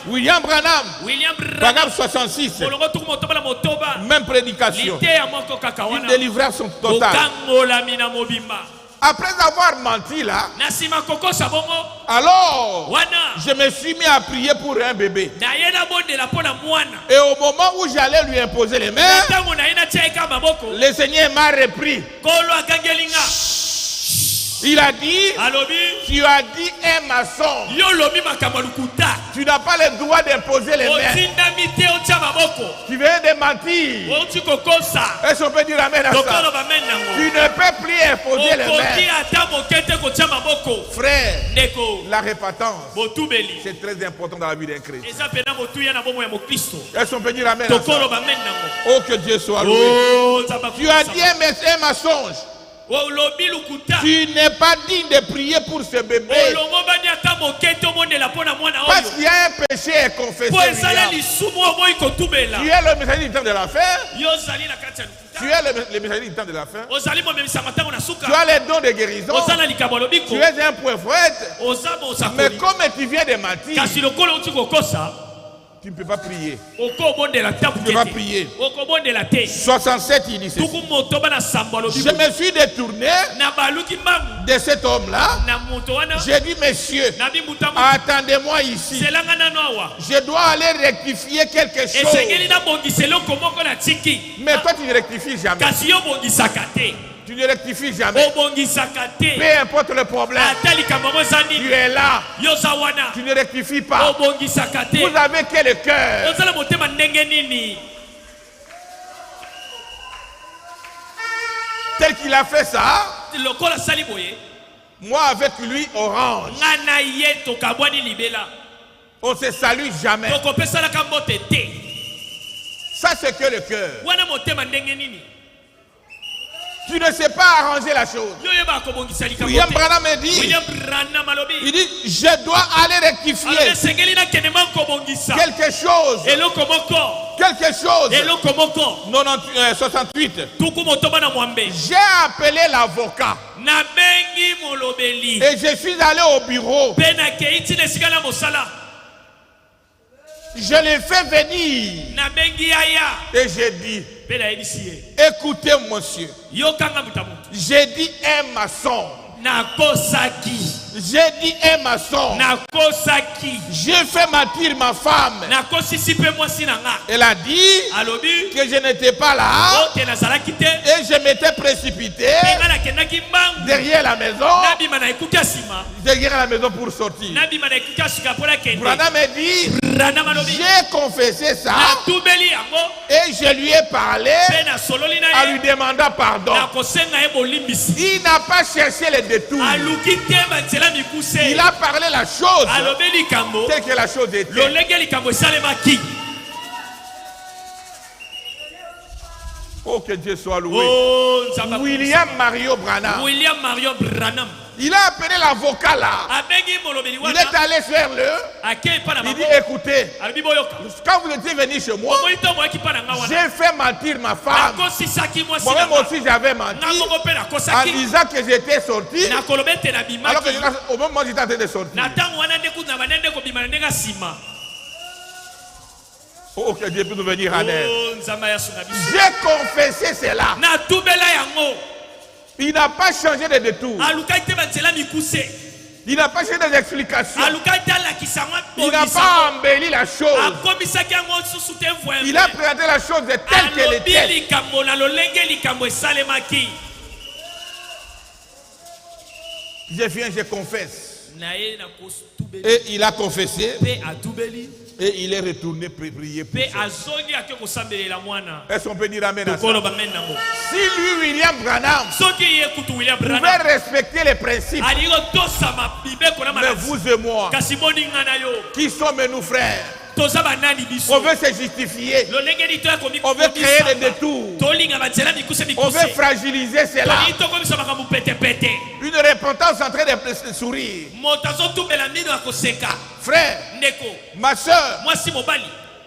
S3: William Branham, paragraphe 66, même prédication, une délivrance totale. Après avoir menti là, alors je me suis mis à prier pour un bébé. Et au moment où j'allais lui imposer les mains, le Seigneur m'a repris. Il a dit, tu as dit un mensonge. Tu n'as pas le droit d'imposer les mains. Tu viens de mentir. Est-ce qu'on peut dire amen à ça? Tu ne peux plus imposer les mains. Frère, la repentance, c'est très important dans la vie d'un chrétien. Est-ce qu'on peut dire amen à ça? Oh, que Dieu soit loué. Tu as dit un mensonge. Tu n'es pas digne de prier pour ce bébé. Parce qu'il y a un péché à confesser. Tu es le messager du temps de la fin. Tu es le messager du temps de la fin. Tu as les dons de guérison. Tu es un prophète. Mais comme tu viens de mentir, tu ne peux pas prier. Tu ne peux pas prier. 67, il dit ceci. Je me suis détourné de cet homme-là. J'ai dit, monsieur, attendez-moi ici. Je dois aller rectifier quelque chose. Mais toi, tu ne rectifies jamais. Tu ne rectifies jamais. Peu importe le problème. Tu es là. Tu ne rectifies pas. Vous avez quel cœur?
S1: Tel qu'il a fait ça, moi avec lui orange. On ne se salue jamais. Ça c'est que le cœur. Tu ne sais pas arranger la chose. William Branham me dit, il dit, je dois aller rectifier quelque chose. Quelque chose. 68. J'ai appelé l'avocat. Et je suis allé au bureau. Je l'ai fait venir. Et j'ai dit, écoutez monsieur, j'ai dit un maçon. J'ai dit un maçon. J'ai fait mentir ma femme. Elle a dit que je n'étais pas là. Et je m'étais précipité derrière la maison. Derrière la maison pour sortir. Branham m'a dit, j'ai confessé ça. Et je lui ai parlé en lui demandant pardon. Il n'a pas cherché les détours. Il a parlé la chose telle que la chose était. Oh, que Dieu soit loué. William Marion Branham. Il a appelé l'avocat là. Il est allé faire le. Il dit, écoutez, quand vous étiez venu chez moi, j'ai fait mentir ma femme. Moi-même aussi j'avais menti en disant que j'étais sorti. Alors que au moment où j'étais en train de sortir. Oh, que Dieu peut nous venir en aide. J'ai confessé cela. Il n'a pas changé de détour. Il n'a pas changé d'explication. Il n'a pas embelli la chose. Il a présenté la chose telle qu'elle était. Je viens, je confesse. Et il a confessé. Et il est retourné prier pour ça. Est-ce qu'on peut dire amen à ça? Si lui, William Branham, pouvait respecter les principes, mais vous et moi, qui sommes nous frères, on veut se justifier, on veut créer des détours, on veut fragiliser cela. Une repentance en train de sourire. Frère, ma soeur,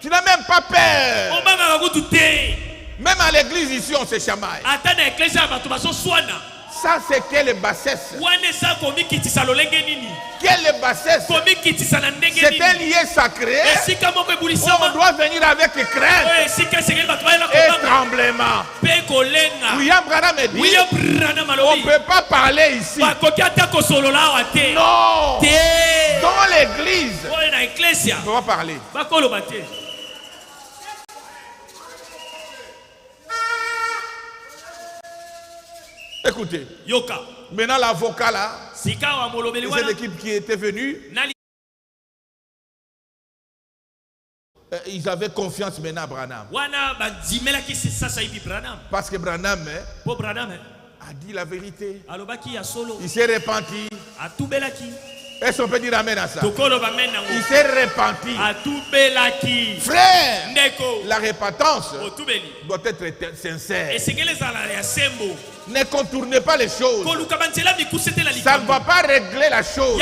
S1: tu n'as même pas peur. Même à l'église ici on se chamaille. Ça c'est quelle bassesse. Quelle bassesse. C'est un lieu sacré où on doit venir avec crainte et tremblement. William Branham me dit, on ne peut pas parler ici. Non. Dans l'église, on ne peut pas parler. Écoutez, maintenant l'avocat là, cette équipe qui était venue, ils avaient confiance maintenant à Branham. Parce que Branham a dit la vérité. Il s'est repenti. Est-ce qu'on peut dire amen à ça? Il s'est repenti. Frère, la repentance doit être sincère. Ne contournez pas les choses. Ça ne va pas régler la chose.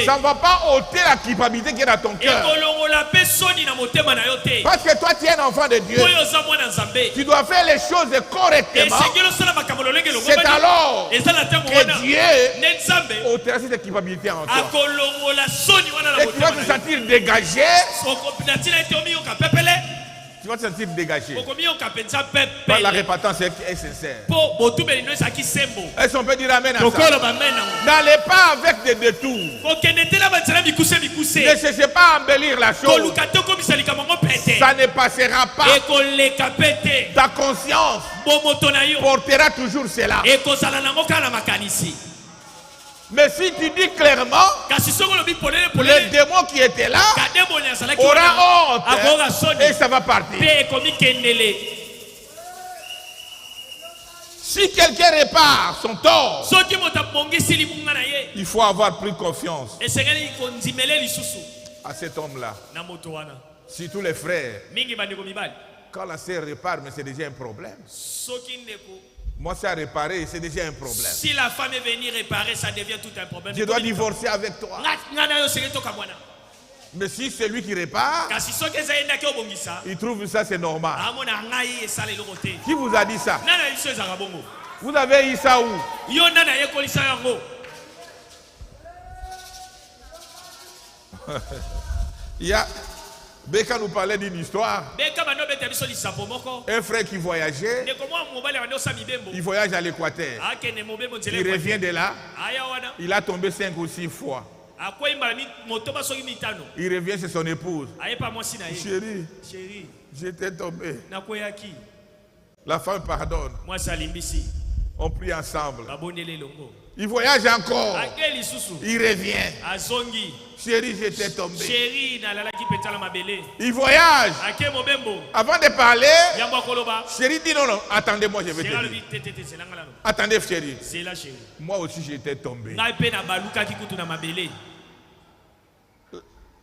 S1: Ça ne va pas ôter la culpabilité qui est dans ton cœur. Parce que toi tu es un enfant de Dieu. Tu dois faire les choses correctement. C'est alors que Dieu ôtera cette culpabilité en toi. Et tu vas te sentir dégagé. Tu vas te sentir dégagé. La repentance est sincère. Est-ce qu'on peut dire amen à ça? N'allez pas avec des détours. Ne cherchez pas à embellir la chose. Ça ne passera pas. Ta conscience portera toujours cela. Mais si tu dis clairement, le démon qui était là aura honte et ça va partir. Si quelqu'un répare son tort, il faut avoir plus confiance à cet homme-là. Si tous les frères, quand la sœur répare, mais c'est déjà un problème. Moi, c'est à réparer, c'est déjà un problème.
S3: Si la femme est venue réparer, ça devient tout un problème.
S1: Je dois divorcer avec toi. Mais si c'est lui qui répare, il trouve ça c'est normal. Qui vous a dit ça? Vous avez eu ça où? Il y a Beka nous parlait d'une histoire. Un frère qui voyageait, il voyage à l'Équateur. Il revient de là, il a tombé 5 ou 6 fois. Il revient chez son épouse. Chérie, j'étais tombé. La femme pardonne. On prie ensemble. Il voyage encore. Il revient. Chérie, j'étais tombé. Il voyage. Avant de parler, chérie dit non, attendez-moi, je vais te dire. Attendez, chérie. Moi aussi, j'étais tombé.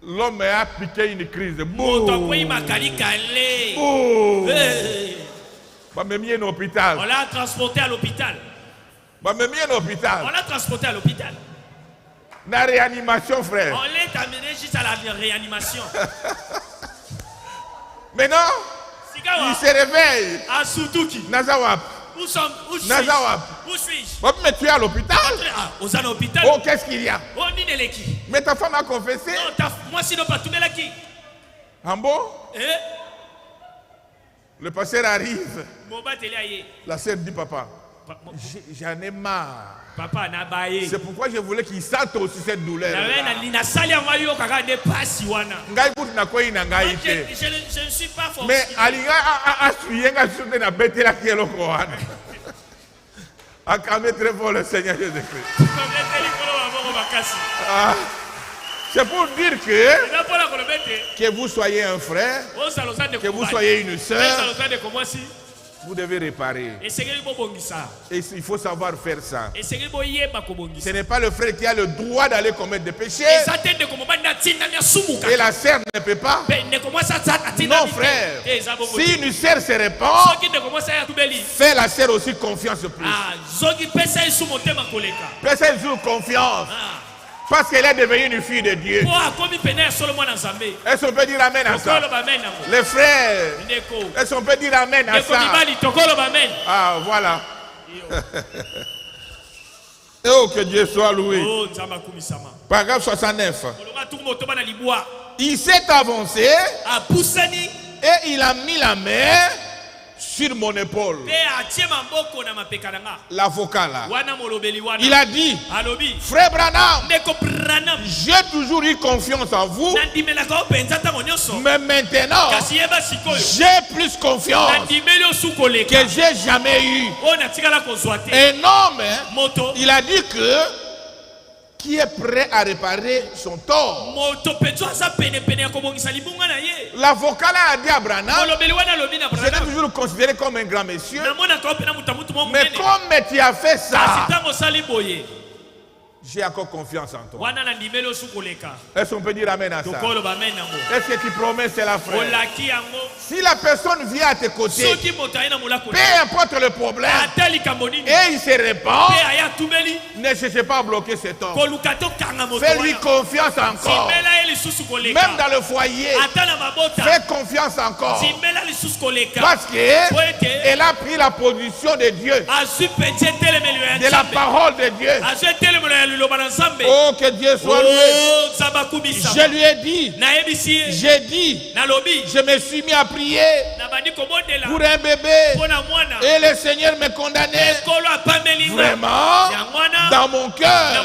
S1: L'homme a piqué une crise. On
S3: l'a transporté à l'hôpital.
S1: On l'a
S3: transporté à l'hôpital.
S1: La réanimation, frère.
S3: On l'a amené juste à la réanimation.
S1: Maintenant, il se réveille.
S3: À Sutuki.
S1: Nazawap.
S3: Où suis-je?
S1: On me tuer à l'hôpital. Oh, qu'est-ce qu'il y a? Mais ta femme a confessé.
S3: Non, moi sinon pas tout là qui.
S1: En bon? Le pasteur arrive. La sœur dit papa, j'en ai marre. C'est pourquoi je voulais qu'il sente aussi cette douleur.
S3: Je ne suis pas forcé.
S1: Mais Aliga a suivi un souvenir de bête la qui est le Coran. Acclamez très fort le Seigneur Jésus-Christ. C'est pour dire que vous soyez un frère, que vous soyez une sœur, vous devez réparer. Et il faut savoir faire ça. Ce n'est pas le frère qui a le droit d'aller commettre des péchés. Et la sœur ne peut pas. Non, frère. Si une sœur se répand, fais la sœur aussi confiance plus. Fais une confiance. Parce qu'elle est devenue une fille de Dieu. Est-ce qu'on peut dire amen à ça? Les frères, est-ce qu'on peut dire amen à ça? Ah, voilà. Oh, que Dieu soit loué. Paragraphe 69. Il s'est avancé et il a mis la main sur mon épaule. L'avocat là. Il a dit, frère Branham, j'ai toujours eu confiance en vous. Mais maintenant, j'ai plus confiance que j'ai jamais eu. Un homme, il a dit que qui est prêt à réparer son tort. L'avocat a dit à Branham, je l'ai toujours considéré comme un grand monsieur, mais comme tu as fait ça, j'ai encore confiance en toi. Est-ce qu'on peut dire amen à ça? Est-ce que tu promets cela, frère? Si la personne vient à tes côtés, peu importe le problème, et il se répand, ne cherchez pas à bloquer cet homme. Fais-lui confiance encore. Même dans le foyer, fais confiance encore. Parce qu'elle a pris la position de Dieu, de la parole de Dieu. Oh, que Dieu soit loué. Je lui ai dit, j'ai dit, je me suis mis à prier pour un bébé et le Seigneur me condamnait vraiment dans mon cœur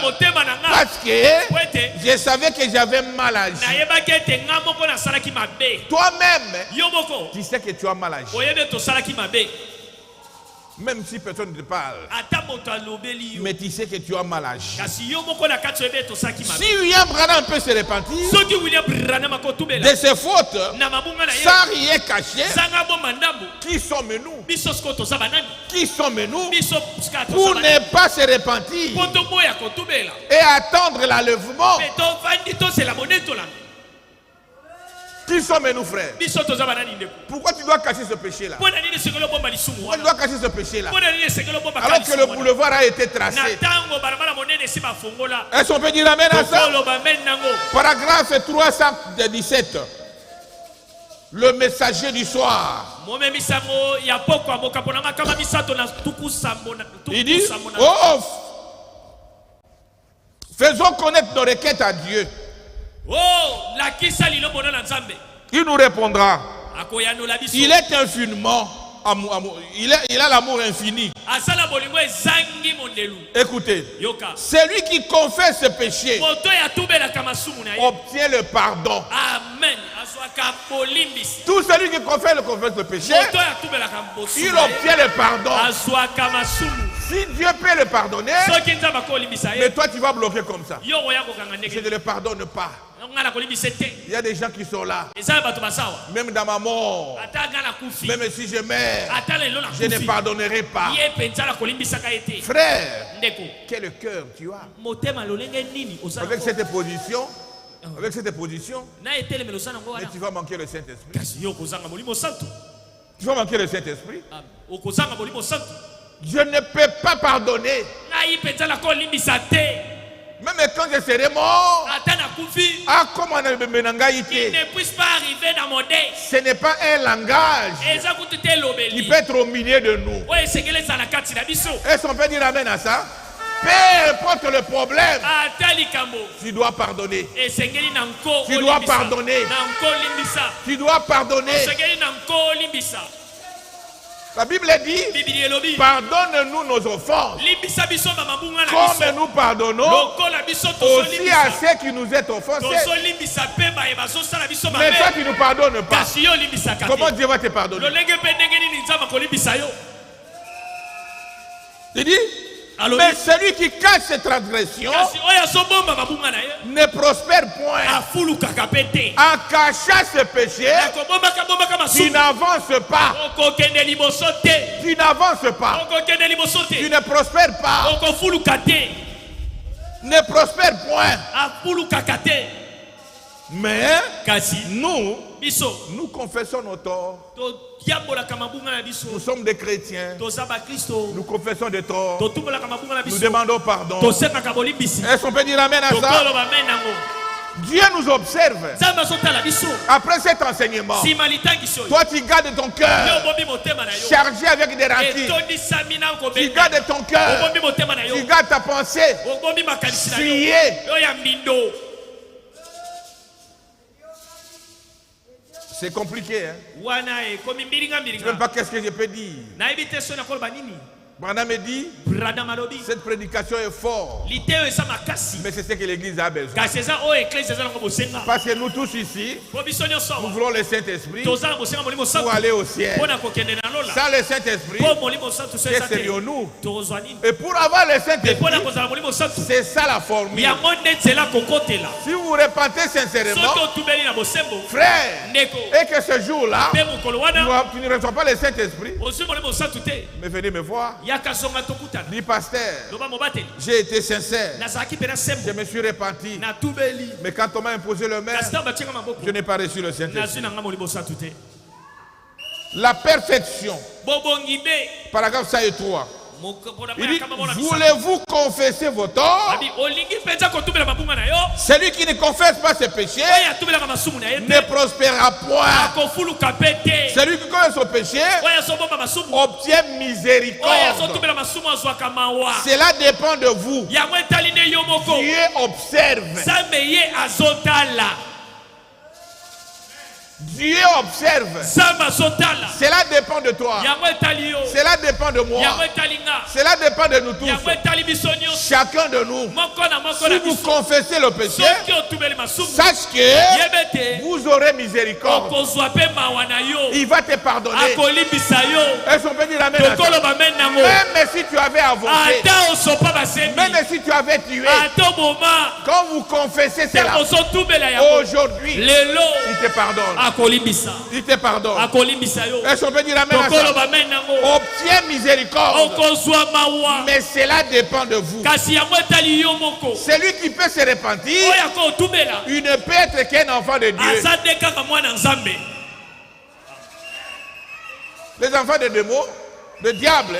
S1: parce que je savais que j'avais mal agi. Toi-même, tu sais que tu as mal agi. Même si personne ne te parle, mais tu sais que tu as mal agi. Si William Branham peut se repentir de ses fautes sans rien cacher, qui sommes-nous? Qui sommes-nous pour ne pas se repentir et attendre l'enlèvement? Qui sommes-nous, frères? Pourquoi tu dois cacher ce péché-là? Pourquoi tu dois cacher ce péché-là alors que le boulevard a été tracé? Est-ce qu'on peut dire amen à ça? Paragraphe 317. Le messager du soir. Il dit, oh, faisons connaître nos requêtes à Dieu. Il nous répondra. Il est infiniment amour, il a l'amour infini. Écoutez, celui qui confesse ce péché obtient le pardon.
S3: Amen.
S1: Tout celui qui confesse le péché, il obtient le pardon. Si Dieu peut le pardonner, mais toi tu vas bloquer comme ça. Je ne le pardonne pas. Il y a des gens qui sont là. Même dans ma mort, même si je meurs, je ne pardonnerai pas. Frère, quel cœur tu as? Avec cette position, mais tu vas manquer le Saint-Esprit. Tu vas manquer le Saint-Esprit. Je ne peux pas pardonner. Même quand je serai mort, comment on ne puisse pas arriver dans mon dé. Ce n'est pas un langage qui peut être au milieu de nous. Est-ce qu'on peut dire amen à ça? Peu importe le problème, tu dois pardonner. Tu dois pardonner. Tu dois pardonner. La Bible dit, pardonne-nous nos offenses, comme nous pardonnons aussi à ceux qui nous est offensés. Mais toi, tu ne pardonnes pas. Comment Dieu va te pardonner? Tu dis, mais celui qui cache ses transgressions ne prospère point. En cachant ce péché, tu n'avances pas. Tu n'avances pas. Tu ne prospères pas. Ne prospère point. Mais nous confessons nos torts. Nous sommes des chrétiens. Nous confessons des torts. Nous demandons pardon. Est-ce qu'on peut dire amen à ça? Dieu nous observe. Après cet enseignement, toi tu gardes ton cœur chargé avec des rancœurs. Tu gardes ton cœur. Tu gardes ta pensée triée. C'est compliqué, hein? Je ne sais même pas qu'est-ce que je peux dire. Branham me dit, cette prédication est forte, mais c'est ce que l'église a besoin. Parce que nous tous ici, nous voulons le Saint-Esprit pour aller au ciel. Sans le Saint-Esprit, que serions-nous? Et pour avoir le Saint-Esprit, c'est ça la formule. Si vous vous repentez sincèrement, frère, et que ce jour-là, tu ne reçois pas le Saint-Esprit, mais venez me voir. Dis pasteur, j'ai été sincère, je me suis repenti, mais quand on m'a imposé le maire, je n'ai pas reçu le Saint-Esprit. La perfection, paragraphe 103. Il dit, voulez-vous confesser vos torts? Celui qui ne confesse pas ses péchés ne prospérera point. Celui qui connaît son péché obtient miséricorde. Cela dépend de vous. Dieu observe. Dieu observe. Cela dépend de toi. Cela dépend de moi. Cela dépend de nous tous. Chacun de nous. Si vous confessez le péché, sache que vous aurez miséricorde. Il va te pardonner. Est-ce qu'on peut dire amen à ça? Même si tu avais avancé, même si tu avais tué, quand vous confessez cela, aujourd'hui, il te pardonne. Il te pardonne. Est-ce qu'on peut dire amen à ça? Obtiens miséricorde. Mais cela dépend de vous. Celui qui peut se repentir, il ne peut être qu'un enfant de Dieu. Les enfants de démons, de diable,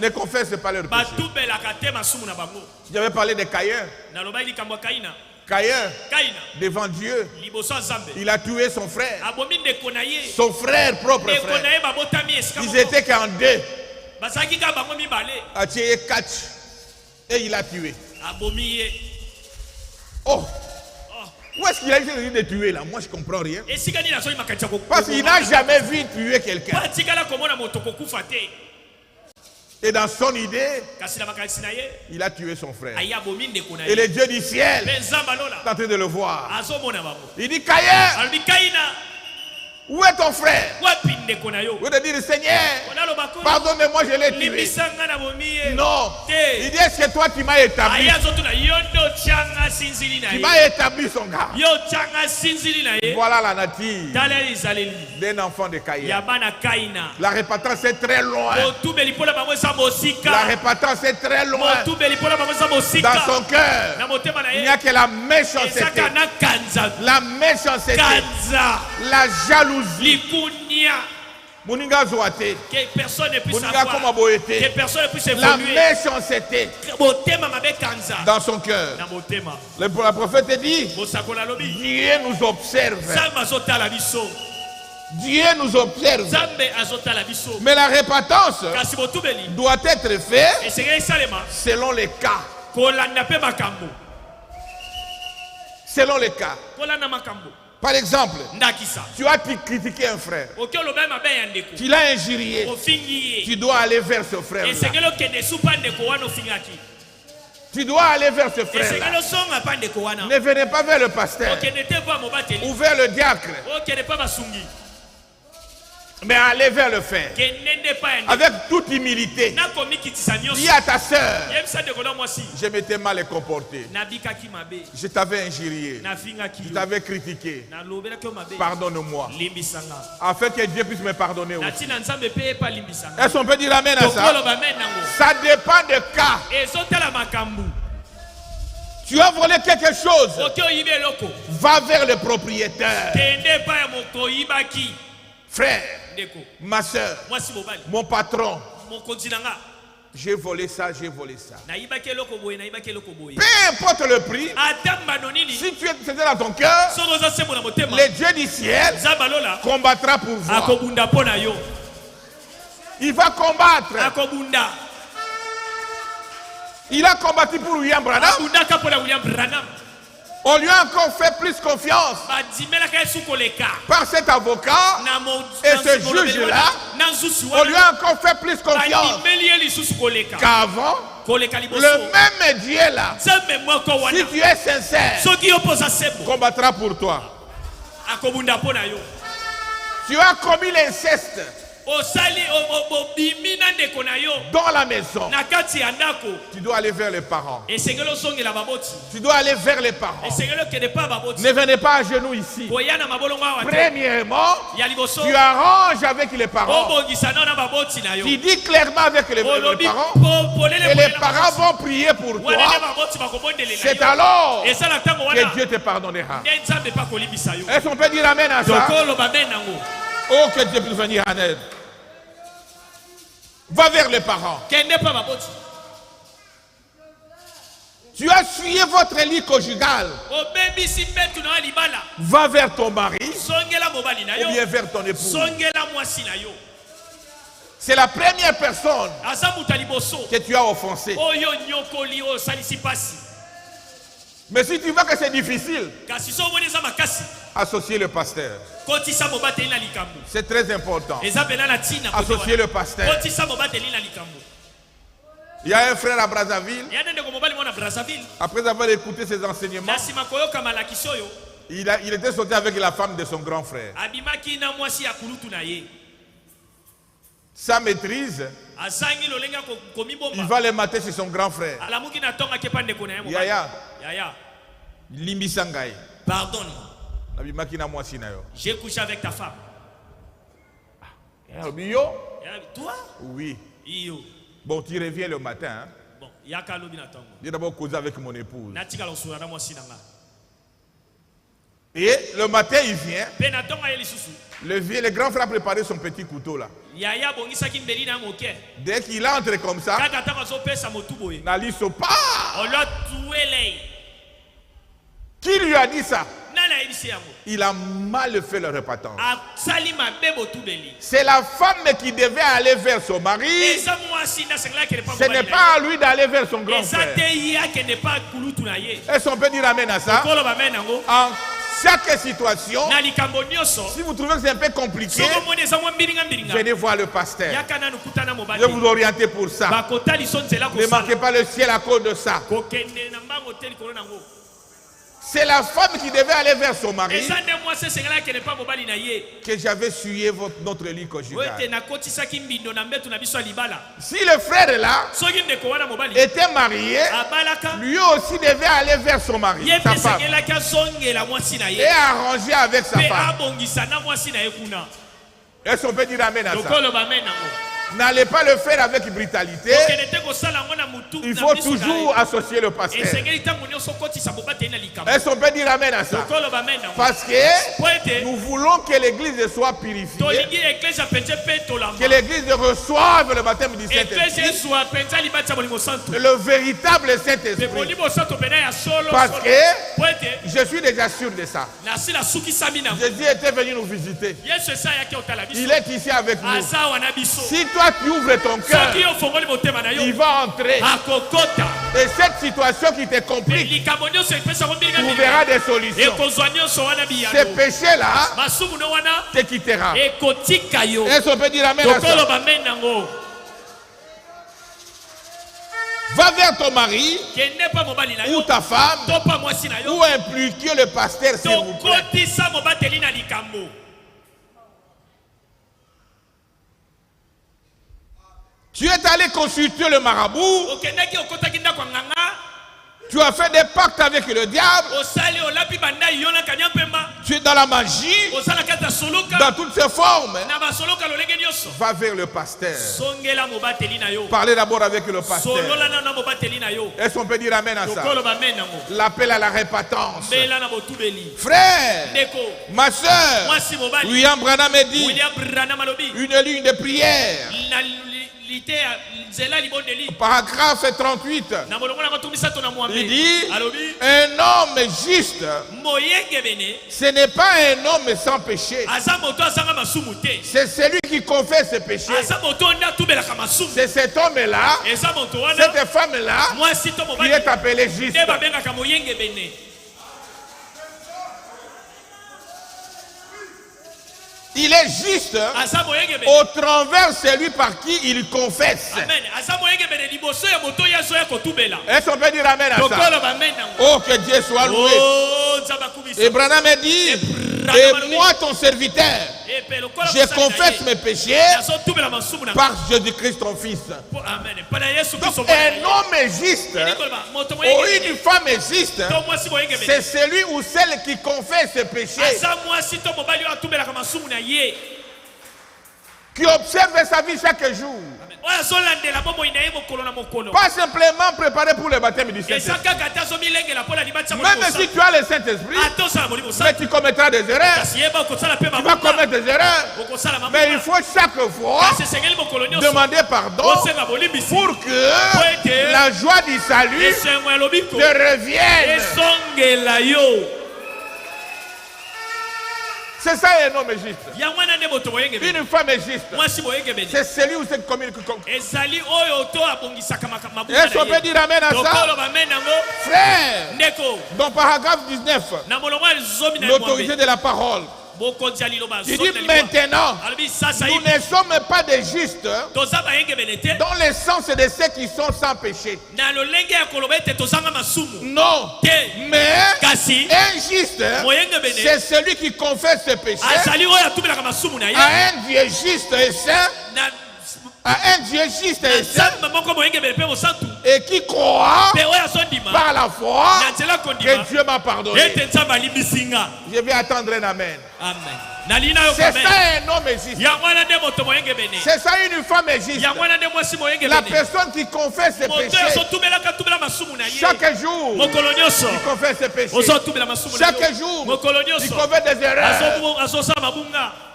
S1: ne confessent pas leur péché. J'avais parlé de Caïn. Caïn, devant Dieu, il a tué son frère. Son frère, propre frère. Ils étaient qu'en deux. Et il a tué. Oh! Où est-ce qu'il a essayé de tuer là? Moi je comprends rien. Parce qu'il n'a jamais vu tuer quelqu'un. Et dans son idée, il a tué son frère. Et le Dieu du ciel est en train de le voir. Il dit Caïn, où est ton frère? Vous devez dire Seigneur, pardonne-moi, je l'ai tué. Non. Il dit est-ce que toi tu m'as établi? Tu m'as établi son gars. Voilà la nature d'un enfant de Caïn. La repentance est très loin. La repentance est très loin. Dans son cœur, il n'y a que la méchanceté. La méchanceté. La jalousie.
S3: Que personne ne puisse savoir. Que personne ne puisse évoluer.
S1: La méchanceté dans son cœur. Le prophète dit Dieu nous observe. Dieu nous observe. Mais la repentance doit être faite selon les cas. Selon les cas. Par exemple, tu as critiqué un frère. Tu l'as injurié. Tu dois aller vers ce frère. Tu dois aller vers ce frère. Ne venez pas vers le pasteur ou vers le diacre. Mais allez vers le frère. Avec toute humilité. Dis à ta soeur, je m'étais mal comporté. Je t'avais injurié. Je t'avais critiqué. Pardonne-moi. Afin que Dieu puisse me pardonner aussi. Est-ce qu'on peut dire amen à ça? Ça dépend de cas. Tu as volé quelque chose. Va vers le propriétaire. Frère, ma soeur, mon patron, j'ai volé ça, j'ai volé ça. Peu importe le prix, si tu es dans ton cœur, le Dieu du ciel combattra pour vous. Il va combattre. Il a combattu pour William Branham. On lui a encore fait plus confiance par cet avocat et ce juge-là. On lui a encore fait plus confiance qu'avant. Le même Dieu-là, si tu es sincère, combattra pour toi. Tu as commis l'inceste dans la maison. Tu dois aller vers les parents. Tu dois aller vers les parents. Ne venez pas à genoux ici. Premièrement, tu arranges avec les parents. Tu dis clairement avec les parents. Et les parents vont prier pour toi. C'est alors que Dieu te pardonnera. Est-ce qu'on peut dire amen à ça? Oh, que Dieu puisse venir en aide. Va vers les parents. Tu as fuyé votre lit conjugal. Va vers ton mari ou bien vers ton épouse. C'est la première personne que tu as offensée. Mais si tu vois que c'est difficile, associer le pasteur. C'est très important. Associer le pasteur. Il y a un frère à Brazzaville. Après avoir écouté ses enseignements, il était sorti avec la femme de son grand frère. Sa maîtrise, il va le mater chez son grand frère. Yaya, Limbisangai.
S3: Pardonne-moi. J'ai couché avec ta femme. Toi?
S1: Oui.
S3: Yo.
S1: Bon, tu reviens le matin. Hein?
S3: Bon,
S1: j'ai d'abord causé avec mon épouse. Et le matin, il vient. Le grand frère a préparé son petit couteau là. Dès qu'il entre comme ça, Nali se part. Qui lui a dit ça? Il a mal fait le repartant. C'est la femme qui devait aller vers son mari. Ce n'est pas à lui d'aller vers son grand frère. Est-ce qu'on peut dire amen à ça? En chaque situation, si vous trouvez que c'est un peu compliqué, venez voir le pasteur. Je vais vous orienter pour ça. Ne marquez pas le ciel à cause de ça. C'est la femme qui devait aller vers son mari que j'avais souillé notre lit conjugal. Si le frère là était marié, lui aussi devait aller vers son mari, sa femme, et arranger avec sa femme. Est-ce qu'on peut dire amen à ça? N'allez pas le faire avec brutalité. Il faut toujours associer le pasteur. Est-ce qu'on peut dire amen à ça? Parce que nous voulons que l'église soit purifiée, que l'église reçoive le baptême du Saint-Esprit, le véritable Saint-Esprit. Parce que je suis déjà sûr de ça. Jésus était venu nous visiter. Il est ici avec nous. Si toi tu ouvres ton cœur, il va entrer. Et cette situation qui te complique, tu verras des solutions. Ces péchés-là te quittera. Est-ce qu'on peut dire amen à ça? Va vers ton mari ou ta femme ou impliquer le pasteur, s'il vous plaît. Tu es allé consulter le marabout. Tu as fait des pactes avec le diable. Tu es dans la magie, dans toutes ses formes. Va vers le pasteur. Parlez d'abord avec le pasteur. Est-ce qu'on peut dire amen à ça? L'appel à la repentance. Frère, ma soeur, William Branham dit une ligne de prière. Paragraphe 38. Il dit un homme juste, ce n'est pas un homme sans péché. C'est celui qui confesse ses péchés. C'est cet homme-là, cette femme-là qui est appelée juste. Il est juste au travers celui par qui il confesse. Est-ce qu'on peut dire amen à ça? Oh, que Dieu soit loué. Et Branham dit, et moi ton serviteur, je confesse mes péchés par Jésus-Christ ton fils. Donc un homme juste ou une femme juste, c'est celui ou celle qui confesse ses péchés, qui observe sa vie chaque jour. Pas simplement préparé pour le baptême du Saint-Esprit. Même si tu as le Saint-Esprit, mais tu commettras des erreurs. Tu vas commettre des erreurs. Mais il faut chaque fois demander pardon pour que la joie du salut te revienne. C'est ça un homme juste. Une femme est juste. C'est celui où c'est communique. Est-ce qu'on peut dire amen à ça? Frère, dans paragraphe 19, l'autorité de la parole. Il dit maintenant, nous ne sommes pas des justes dans le sens de ceux qui sont sans péché. Non, mais un juste, c'est celui qui confesse ses péchés à un Dieu juste et saint, à un Dieu juste et saint, et qui croit par la foi que Dieu m'a pardonné. Je vais attendre un amen. C'est ça un homme juste. C'est ça une femme juste. La personne qui confesse ses péchés. Chaque jour, il confesse ses péchés. Chaque jour, il commet des erreurs.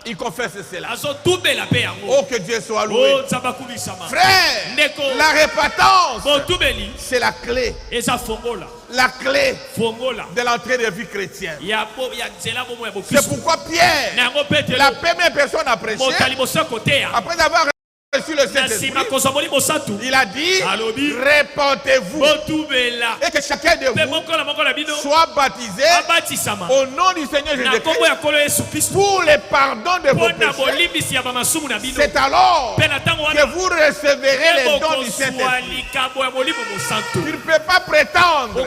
S1: Il confesse cela. Oh, que Dieu soit loué. Frère, la repentance, c'est la clé. La clé de l'entrée de la vie chrétienne. C'est pourquoi Pierre, la première personne à prêcher, après avoir reçu le Saint-Esprit, il a dit, répentez-vous et que chacun de vous soit baptisé au nom du Seigneur Jésus-Christ pour le pardon de vos péchés. C'est alors que vous recevrez les dons du Saint-Esprit. Tu ne peux pas prétendre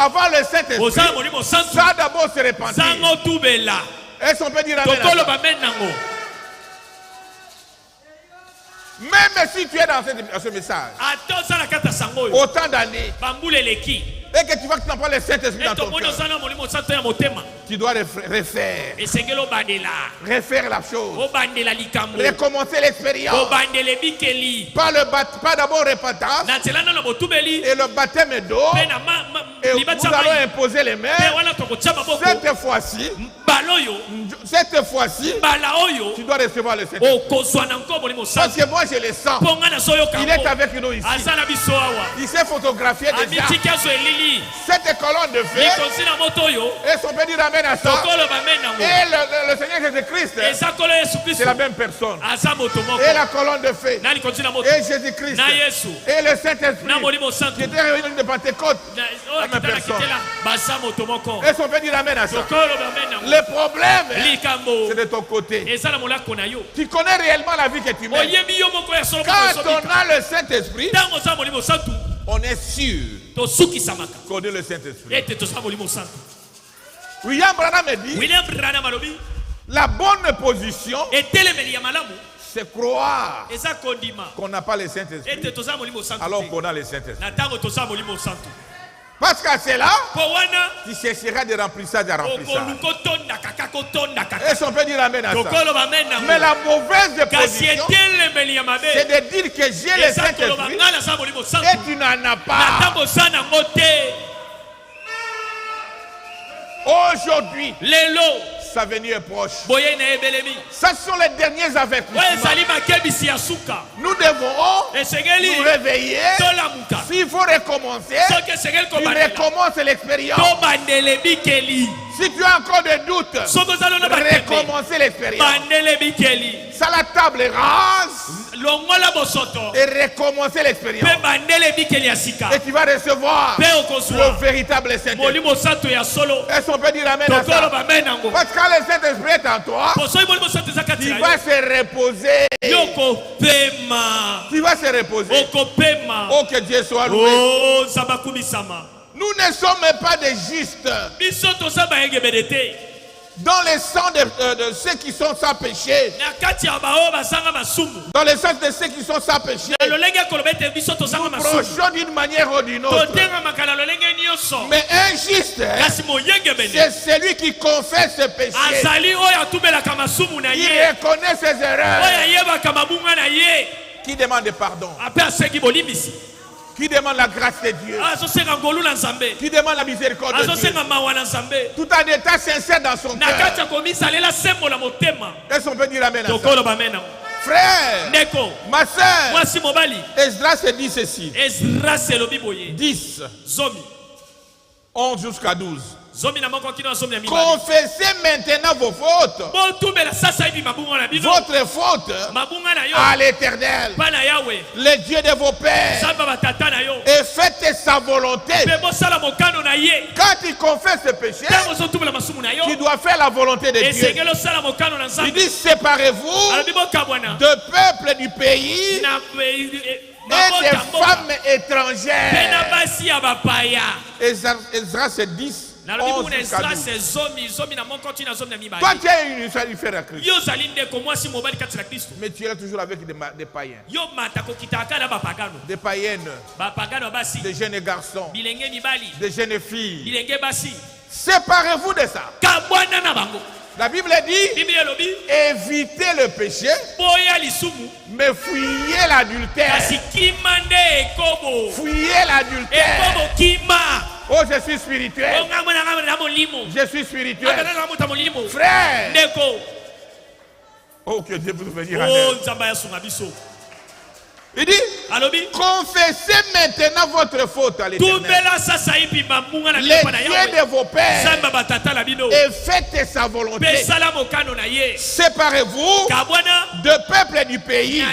S1: avoir le Saint-Esprit sans d'abord se repentir. Est-ce qu'on peut dire amen? Même si tu es dans ce message, autant d'années, et que tu vois que tu n'as pas le Saint-Esprit dans ton cœur, tu dois refaire la chose, recommencer l'expérience, pas d'abord repentance et le baptême d'eau, et nous allons imposer les mains. Cette fois-ci, tu dois recevoir le Saint-Esprit. Parce que moi je le sens. Il est avec nous ici. Il s'est photographié déjà. Cette colonne de feu, et son peut dire amen à ça. Et le Seigneur Jésus-Christ, c'est la même personne. Et la colonne de feu, et Jésus-Christ, et le Saint-Esprit, qui était réuni de Pentecôte, la même personne. Et son peut dire amen à ça. Le problème, c'est de ton côté. Tu connais réellement la vie que tu mènes. Quand on a le Saint-Esprit, on est sûr qu'on est le Saint-Esprit. William Branham dit, la bonne position, c'est croire qu'on n'a pas le Saint-Esprit alors qu'on a le Saint-Esprit. Parce qu'à cela, tu chercheras des remplissages à remplissage. Est-ce qu'on peut dire amen à ça? Mais la mauvaise position, c'est de dire que j'ai le Saint-Esprit et tu n'en as pas. Aujourd'hui, sa venue est proche. Ce sont les derniers avertissements. Nous devons nous réveiller. S'il faut recommencer, tu recommences l'expérience. Si tu as encore des doutes, recommencer l'expérience. Ça la table rase et recommencer l'expérience. Et tu vas recevoir le véritable Saint-Esprit. Est-ce qu'on peut dire amen à ça? Parce que quand le Saint-Esprit est en toi, tu vas se reposer. Tu vas se reposer. Oh, que Dieu soit loué. Nous ne sommes pas des justes dans le sens de ceux qui sont sans péché. Dans le sens de ceux qui sont sans péché, nous projetons d'une manière ou d'une autre. Mais un juste, c'est celui qui confesse ses péchés. Il reconnaît ses erreurs. Qui demande pardon. Qui demande la grâce de Dieu. Qui demande la miséricorde de Dieu. Tout en état sincère dans son cœur. Est-ce qu'on peut dire amen à ça? Frère, ma soeur, Esdras se dit ceci. 10, 11 jusqu'à 12. Confessez maintenant vos fautes. Votre faute à l'Éternel, le Dieu de vos pères, et faites sa volonté. Quand il confesse ses péchés, tu dois faire la volonté de Dieu. Il dit, séparez-vous de peuple du pays et des femmes étrangères. Esdras 10, 11 jusqu'à 12. Toi, tu es une frère à Christ. Mais tu es toujours avec des païens. Des païennes. Des jeunes garçons. Des jeunes filles. Séparez-vous de ça. La Bible dit, évitez le péché, mais fuyez l'adultère. Fuyez l'adultère. Oh, je suis spirituel. Je suis spirituel. Frère. Oh, que Dieu peut nous venir en aide. Il dit, confessez maintenant votre faute à l'Éternel, les dieux de vos pères, et faites sa volonté. Séparez-vous de peuple du pays.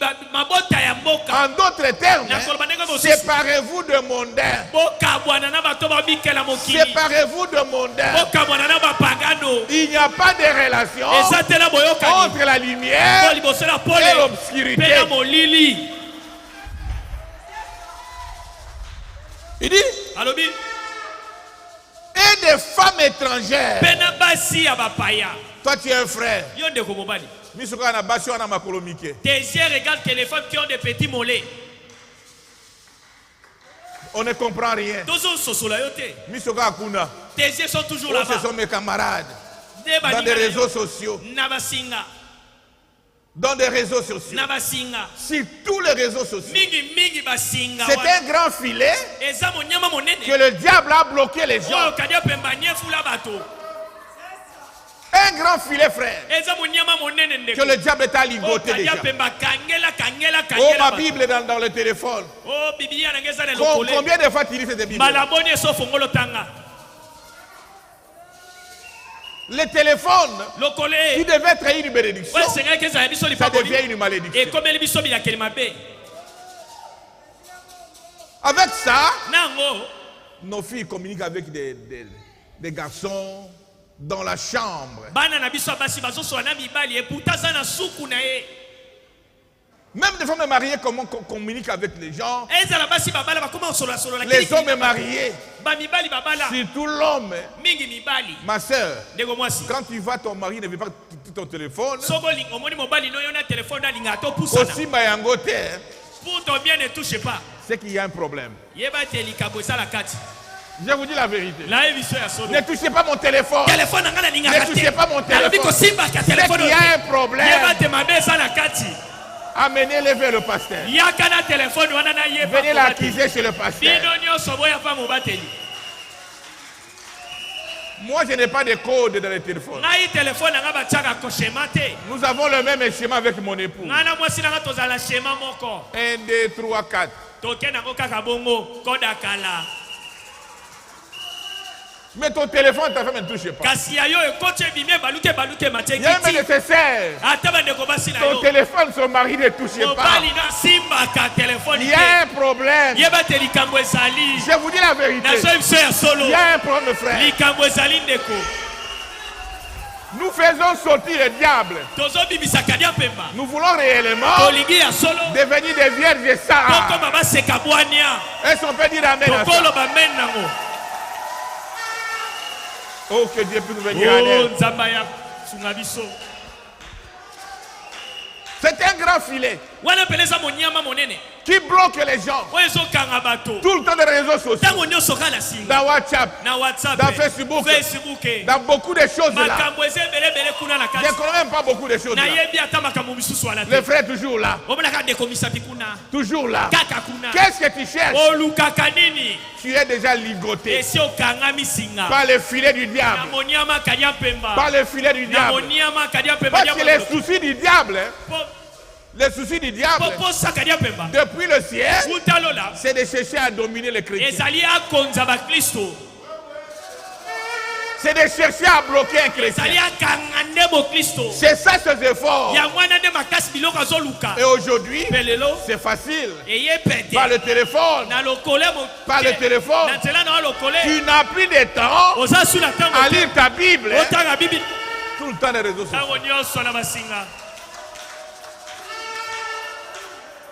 S1: En d'autres termes, séparez-vous de mondains. Séparez-vous de mondains. Il n'y a pas de relation entre la lumière et l'obscurité. Il dit, et des femmes étrangères. Toi tu es un frère.
S3: Tes yeux regardent que les femmes qui ont des petits mollets.
S1: On ne comprend rien.
S3: Tes yeux sont toujours là-bas.
S1: Ce sont mes camarades. Dans des réseaux sociaux. Dans des réseaux sociaux. Sur tous les réseaux sociaux. C'est un grand filet que le diable a bloqué les gens. Un grand filet, frère, que le diable t'a ligoté déjà. Oh, ma Bible est dans le téléphone. Combien de fois tu lis cette Bible? Le téléphone, qui devait être une bénédiction, ça devient une malédiction. Avec ça, nos filles communiquent avec des garçons dans la chambre. Même des femmes mariées communiquent avec les gens. Les hommes mariés, surtout l'homme. Ma soeur, quand tu vas, ton mari ne veut pas ton téléphone. Aussi,
S3: pour ton bien ne touche pas.
S1: C'est qu'il y a un problème. Je vous dis la vérité. Ne touchez pas mon téléphone. Ne touchez pas mon téléphone. C'est qu'il y a un problème. Amenez-les vers le pasteur. Venez l'accuser chez le pasteur. Moi, je n'ai pas de code dans le téléphone. Nous avons le même schéma avec mon époux. 1, 2, 3, 4. Mais ton téléphone, ta femme ne touche pas. Il y a même nécessaire. Ton téléphone, son mari ne touche pas. Il y a un problème. Je vous dis la vérité. Il y a un problème, frère. Nous faisons sortir le diable. Nous voulons réellement devenir des vierges sages. Est-ce qu'on peut dire amen à ça? Oh, que Dieu peut nous venir en aide. C'est un grand filet qui bloque les gens. Tout le temps dans les réseaux sociaux, dans WhatsApp, dans Facebook, dans beaucoup de choses là. Je ne connais même pas beaucoup de choses là. Le frère est toujours là. Toujours là. Qu'est-ce que tu cherches? Tu es déjà ligoté par le filet du diable. Par le filet du diable. Parce que les soucis du diable, les soucis du diable, depuis le ciel, c'est de chercher à dominer les chrétiens. C'est de chercher à bloquer un chrétien. C'est ça ses efforts. Et aujourd'hui, c'est facile. Par le téléphone. Par le téléphone. Tu n'as plus de temps à lire ta Bible. Tout le temps les réseaux sociaux.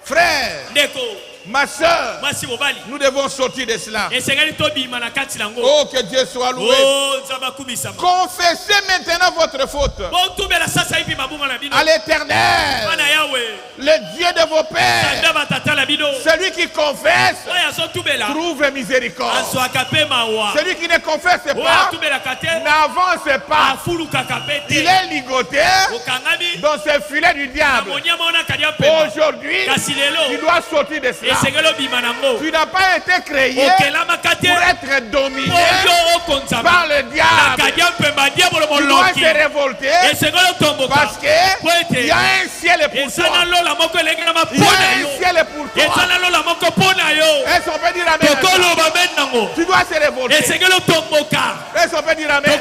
S1: Frère, Ma soeur, nous devons sortir de cela. Oh, que Dieu soit loué. Confessez maintenant votre faute à l'Éternel, le Dieu de vos pères. Celui qui confesse trouve miséricorde. Celui qui ne confesse pas n'avance pas. Il est ligoté dans ce filet du diable. Aujourd'hui, tu dois sortir de cela. Tu n'as pas été créé pour être dominé par le diable. Tu dois te révolter parce qu'il y a un ciel pour toi. Il y a un ciel pour toi. Est-ce qu'on peut dire amen? Tu dois se révolter. Est-ce qu'on peut dire amen?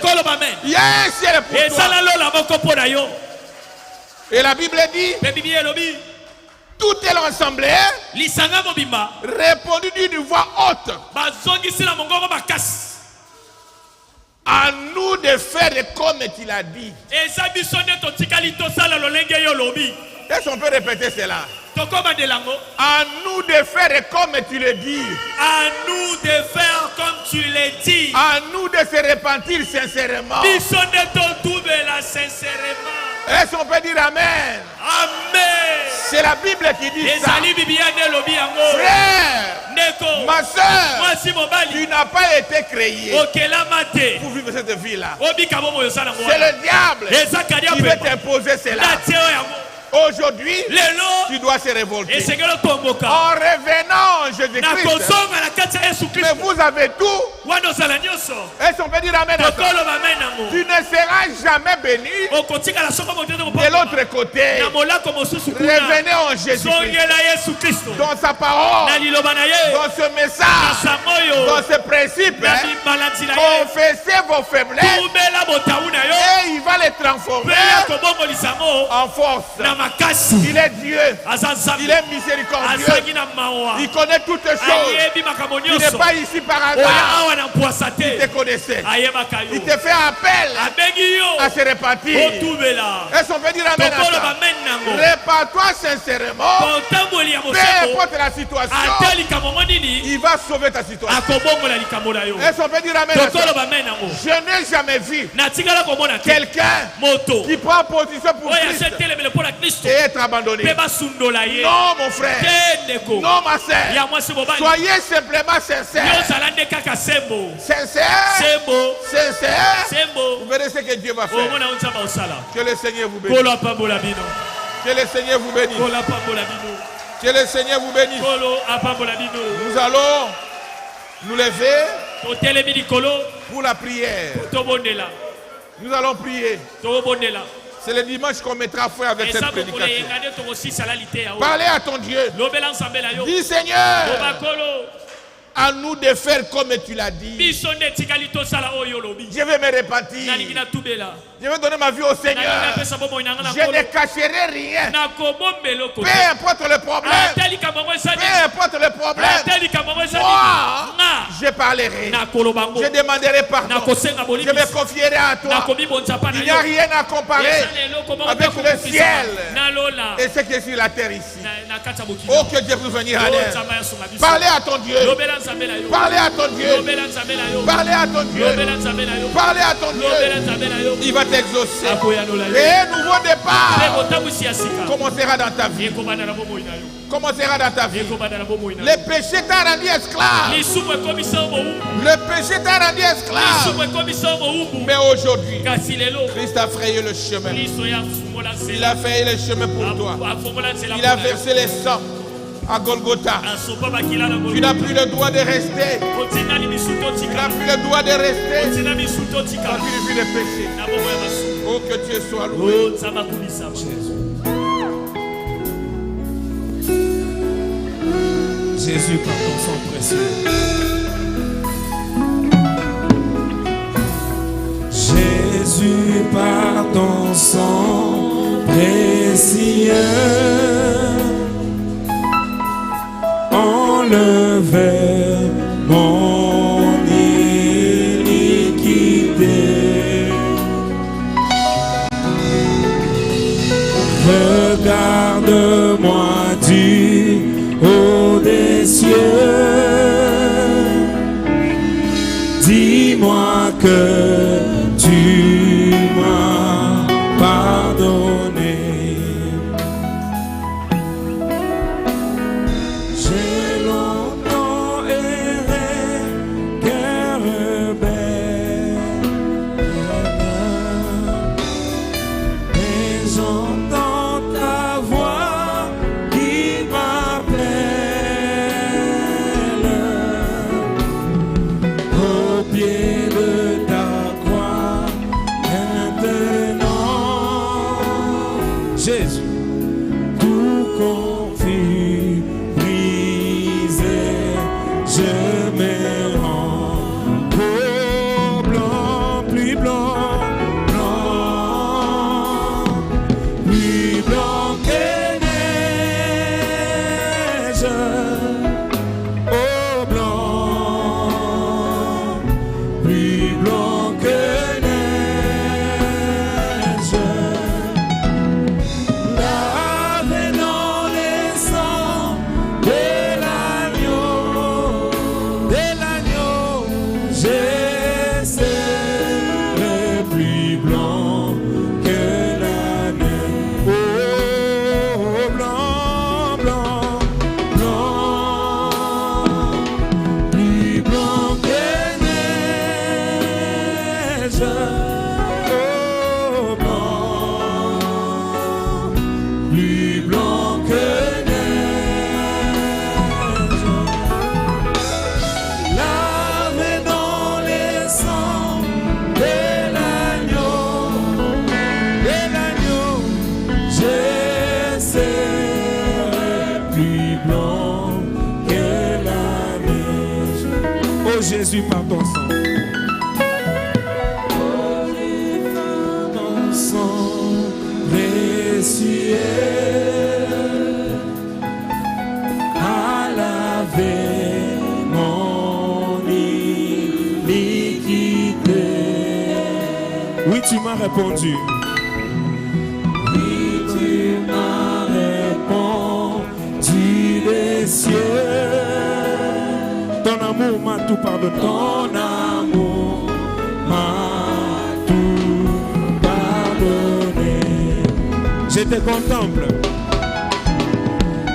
S1: Il y a un ciel pour toi. Et la Bible dit, tout est l'assemblée répondu d'une voix haute. À nous de faire comme il a dit. Est-ce qu'on peut répéter cela? À nous de faire comme tu le dis.
S3: À nous de faire comme tu le dis.
S1: À nous de se repentir sincèrement. Est-ce qu'on peut dire amen?
S3: Amen.
S1: C'est la Bible qui dit ça. Frère, ma soeur, tu n'as pas été créé pour vivre cette vie-là. C'est le diable qui veut t'imposer cela. Aujourd'hui, tu dois se révolter. En revenant en Jésus-Christ, mais vous avez tout. Est-ce qu'on peut dire amen à ça? Tu ne seras jamais béni de l'autre côté. Revenez en Jésus-Christ. Dans sa parole, dans ce message, dans ce principe, confessez vos faiblesses et il va les transformer en force. Il est Dieu. Il est miséricordieux. Il connaît toutes choses. Il n'est pas ici par hasard. Il te connaissait. Il te fait appel à se repentir. Est-ce qu'on peut dire amen à ça? Répare-toi sincèrement. Peu importe la situation, il va sauver ta situation. Est-ce qu'on peut dire amen à ça? Je n'ai jamais vu quelqu'un qui prend position pour Christ et être abandonné. Non, mon frère. Non, ma soeur. Soyez simplement sincères. Sincère. Vous verrez ce que Dieu va faire. Que le Seigneur vous bénisse. Que le Seigneur vous bénisse. Que le Seigneur vous bénisse. Nous allons nous lever pour la prière. Nous allons prier. C'est le dimanche qu'on mettra feu avec cette prédication. Parlez à ton Dieu. Dis Seigneur, à nous de faire comme tu l'as dit. Je vais me repentir. Je vais donner ma vie au Seigneur. Je ne cacherai rien. Peu importe le problème. Peu importe le problème. Moi, je parlerai. Je demanderai pardon. Je me confierai à toi. Il n'y a rien à comparer avec le ciel et ce qui est sur la terre ici. Oh, que Dieu puisse venir à l'aide. Parlez à ton Dieu. Parlez à ton Dieu. Parlez à ton Dieu. Parlez à ton Dieu. Il va t'exaucer. Et un nouveau départ commencera dans ta vie. Commencera dans ta vie. Le péché t'a rendu esclave. Le péché t'a rendu esclave. Mais aujourd'hui, Christ a frayé le chemin. Il a frayé le chemin pour toi. Il a versé le sang à Golgotha. Tu n'as plus le droit de rester. Tu n'as plus le droit de rester quand tu vis le péché. Oh, que Dieu soit loué.
S3: Jésus, par ton sang précieux. Jésus, par ton sang précieux, enlevez mon iniquité. Regarde-moi du haut des
S5: confie, brisé, je me rends. Oh, blanc, plus blanc, blanc, plus blanc que neige. Oh, blanc, plus blanc que neige. Lavé dans les sangs de l'agneau, je serai plus blanc que la neige. Oh, blanc, blanc, blanc, plus blanc que neige. Oh, blanc, plus blanc que neige. Lavé dans les sangs de l'agneau, je serai plus blanc que la neige. Oh Jésus, par ton sang. Ton sang précieux a lavé mon iniquité. Oui, tu m'as répondu. Oui, tu m'as répondu des cieux. Ton amour m'a tout pardonné. Ton amour m'a tout pardonné. Je te contemple.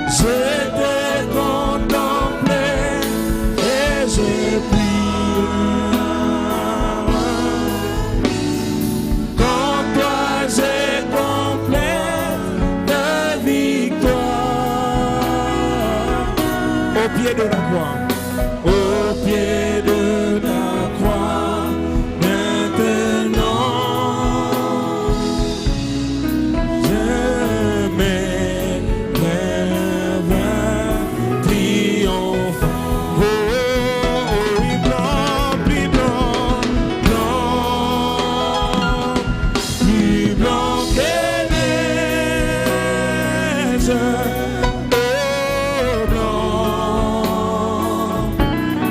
S5: Je te contemple et je prie. Quand toi j'ai complète de victoire. Au pied de la croix. Au pied de la croix. Maintenant, je m'élève triomphant. Oh, oui, blanc, plus blanc, blanc, plus blanc que neige. Oh, blanc,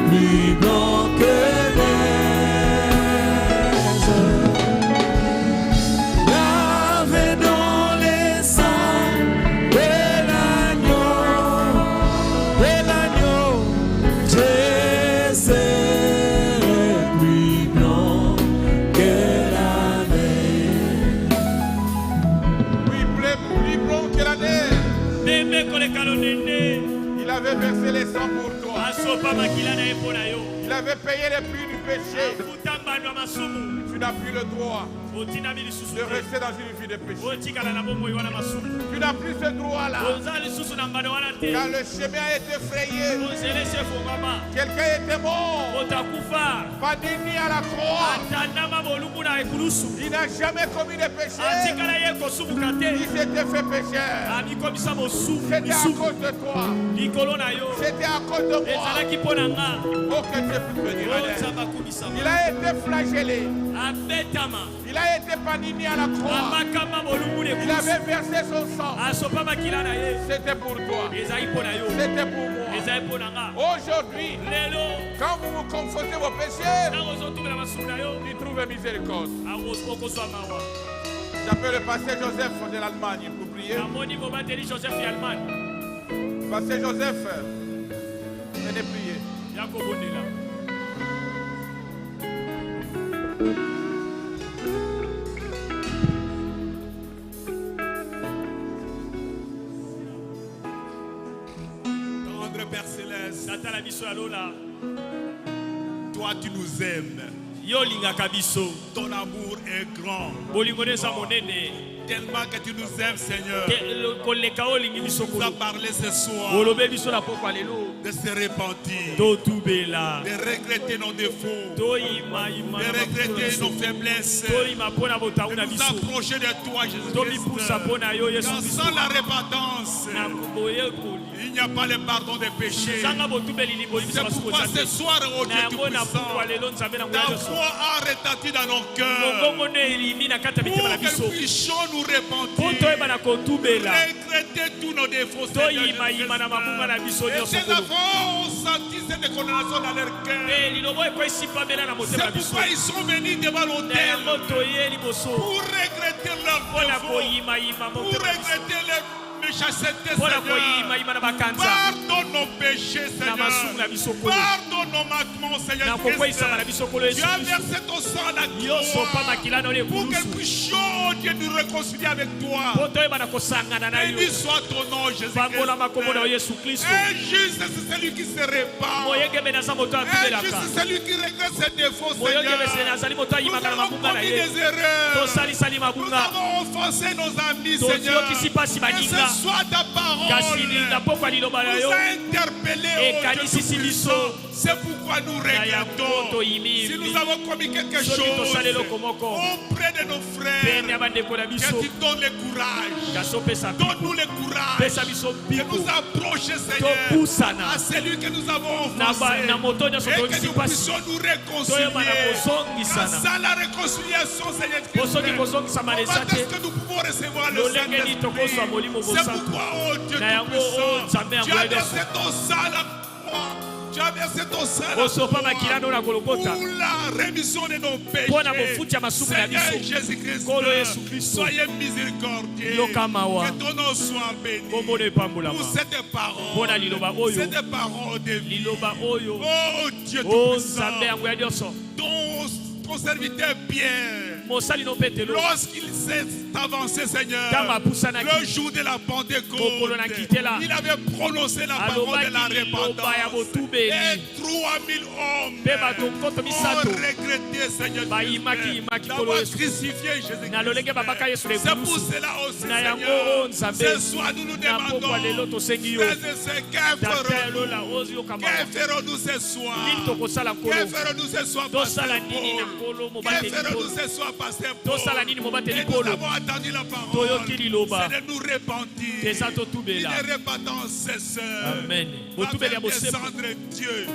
S5: plus blanc que neige. Lavé dans les sangs de l'agneau, je serai plus blanc que la neige.
S1: Oui, plus blanc que la neige. Il avait versé les sangs pour toi. Il avait payé les prix du péché. Tu n'as plus le droit de rester dans une vie de péché. Tu n'as plus ce droit-là. Car le chemin a été frayé. Quelqu'un était mort. Pandémie à la croix. Il n'a jamais commis de péché. Il s'était fait pécheur. C'était à cause de toi. C'était à cause de moi. Oh, que Dieu puisse bénir la terre. Il a été flagellé. Il a été pandémie à la croix. Il avait versé son sang. C'était pour toi. C'était pour moi. Aujourd'hui, quand vous vous confrontez vos péchés, tu trouves miséricorde. J'appelle le pasteur Joseph de l'Allemagne pour prier. Pasteur Joseph, venez prier.
S3: Tendre Père Céleste, toi tu nous aimes. Ton amour est grand. Tellement que tu nous aimes, Seigneur. Tu nous as parlé ce soir de se repentir, de regretter nos défauts, de regretter nos faiblesses, de nous approcher de toi, Jésus-Christ. Car sans la repentance, Il n'y a pas le pardon des péchés. C'est pourquoi ce soir, oh Dieu Tout-Puissant, ta foi a retenti dans nos cœurs pour que nous puissions nous repentir, regretter tous nos défauts, Seigneur. Et ces enfants ont senti cette condamnation dans leur cœur. C'est pourquoi ils sont venus devant l'autel pour regretter leurs défauts, pour regretter leur méchanceté, Seigneur. Pardonne nos péchés, Seigneur. Pardonne nos manquements, Seigneur Christ. Tu as versé ton sang à la croix pour que nous puissions, Dieu, nous réconcilier avec toi. Béni soit ton nom, Jésus-Christ. Injuste, c'est celui qui se répand. Injuste, c'est celui qui regrette ses défauts, Seigneur. Nous avons commis des erreurs. Nous avons offensé nos amis, Seigneur. Que ce soit ta parole nous a interpellés, c'est pourquoi nous regrettons. Si nous avons commis quelque chose auprès de nos frères, que tu donnes le courage. Donne-nous le courage de nous approcher, Seigneur, à celui que nous avons offensé, et que nous puissions nous réconcilier. Grâce à la réconciliation, Seigneur Christ, est-ce que nous pouvons recevoir le Saint-Esprit? C'est pourquoi, oh Dieu Tout-Puissant, tu as versé ton sang à la croix. Tu as versé ton sang à la croix pour la rémission de nos péchés. Seigneur Jésus-Christ, soyez miséricordieux. Que ton nom soit béni pour cette parole. Cette parole de vie. Oh Dieu Tout-Puissant, ton serviteur Pierre, lorsqu'il s'est avancé, Seigneur, le jour de la Pentecôte, il avait prononcé la parole de la repentance. Et 3000 hommes ont regretté, Seigneur, d'avoir crucifié Jésus-Christ. C'est pour cela aussi, Seigneur, ce soir nous nous demandons, que ferons-nous ce soir? Que ferons-nous ce soir, Pasteur Paul? Que ferons-nous ce soir, Pasteur Paul? Et nous avons entendu la parole, c'est de nous repentir. Il est repentant, ses sœurs.
S4: Amen.
S3: Descendre, Dieu.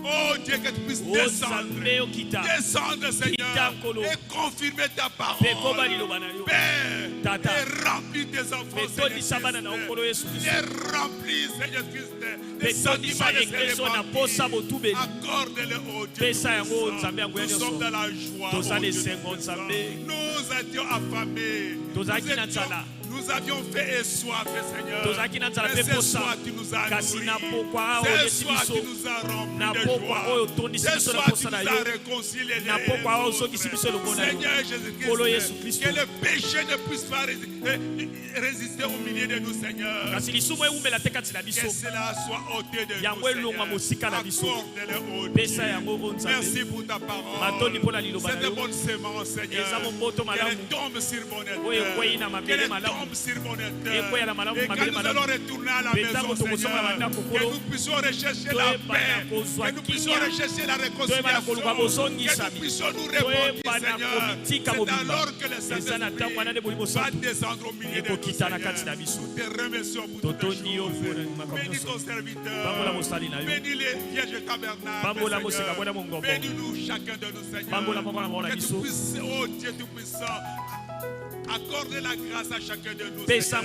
S3: Oh Dieu, que tu puisses descendre. Descendre, Seigneur, et confirmer ta parole. Père, et remplis tes enfants, Seigneur. Et remplis, Seigneur Christ, des sentiments de se repentir. Accorde-le, oh Dieu. Nous sommes dans la joie, oh Dieu. Nous étions affamés. Nous avions fait et soif, Seigneur. Mais ce soir, tu nous as nourris. Ce soir, tu nous as remplis de joie. Ce soir, tu nous as réconciliés. Seigneur Jésus-Christ, que le péché ne puisse pas résister au milieu de nous, Seigneur. Que cela soit ôté de nous, Seigneur. Accorde-le, oh Dieu. Merci pour ta parole. Cette bonne sémence, Seigneur. Qu'elle tombe sur mon éternel. Qu'elle tombe sur mon éternel. Et quand nous allons retourner à la maison, Seigneur, que nous puissions rechercher la paix, que nous puissions rechercher la réconciliation, que nous puissions nous repentir, Seigneur. C'est alors que le Saint-Esprit va descendre au milieu de nous, Seigneur. Nous te remercions pour toutes choses. Bénis ton serviteur. Bénis les vierges tabernacles, Seigneur. Bénis-nous chacun de nous, Seigneur. Que tu puisses, oh Dieu Tout-Puissant, accorder la grâce à chacun de nous, Seigneur.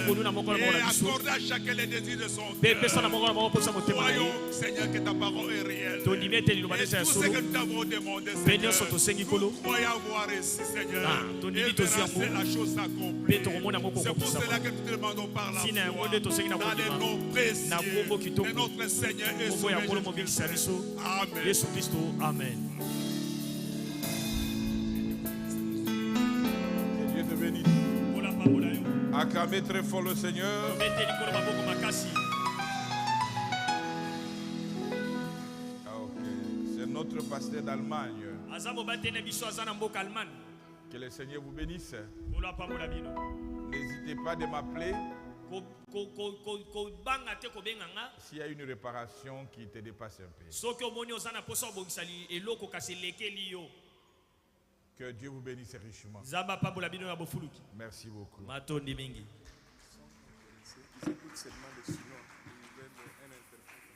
S3: Et accorder à chacun les désirs de son cœur. Voyons, Seigneur, que ta parole est réelle. Et tout ce que nous t'avons demandé, Seigneur, nous croyons avoir reçu, Seigneur. Et verras la chose s'accomplir. C'est pour cela que nous te demandons par la foi, dans les noms précieux de notre Seigneur et Sauveur Jésus-Christ. Amen.
S4: Amen.
S1: Acclamez très fort le Seigneur. C'est notre pasteur d'Allemagne. Que le Seigneur vous bénisse. N'hésitez pas de m'appeler s'il y a une réparation qui te dépasse un peu. Que Dieu vous bénisse richement. Merci beaucoup.
S6: seulement les Chinois. Ils veulent un interprète.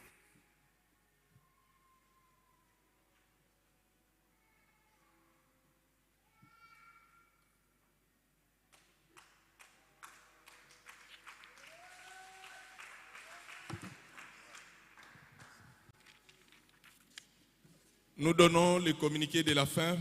S6: Nous donnons le communiqué de la fin.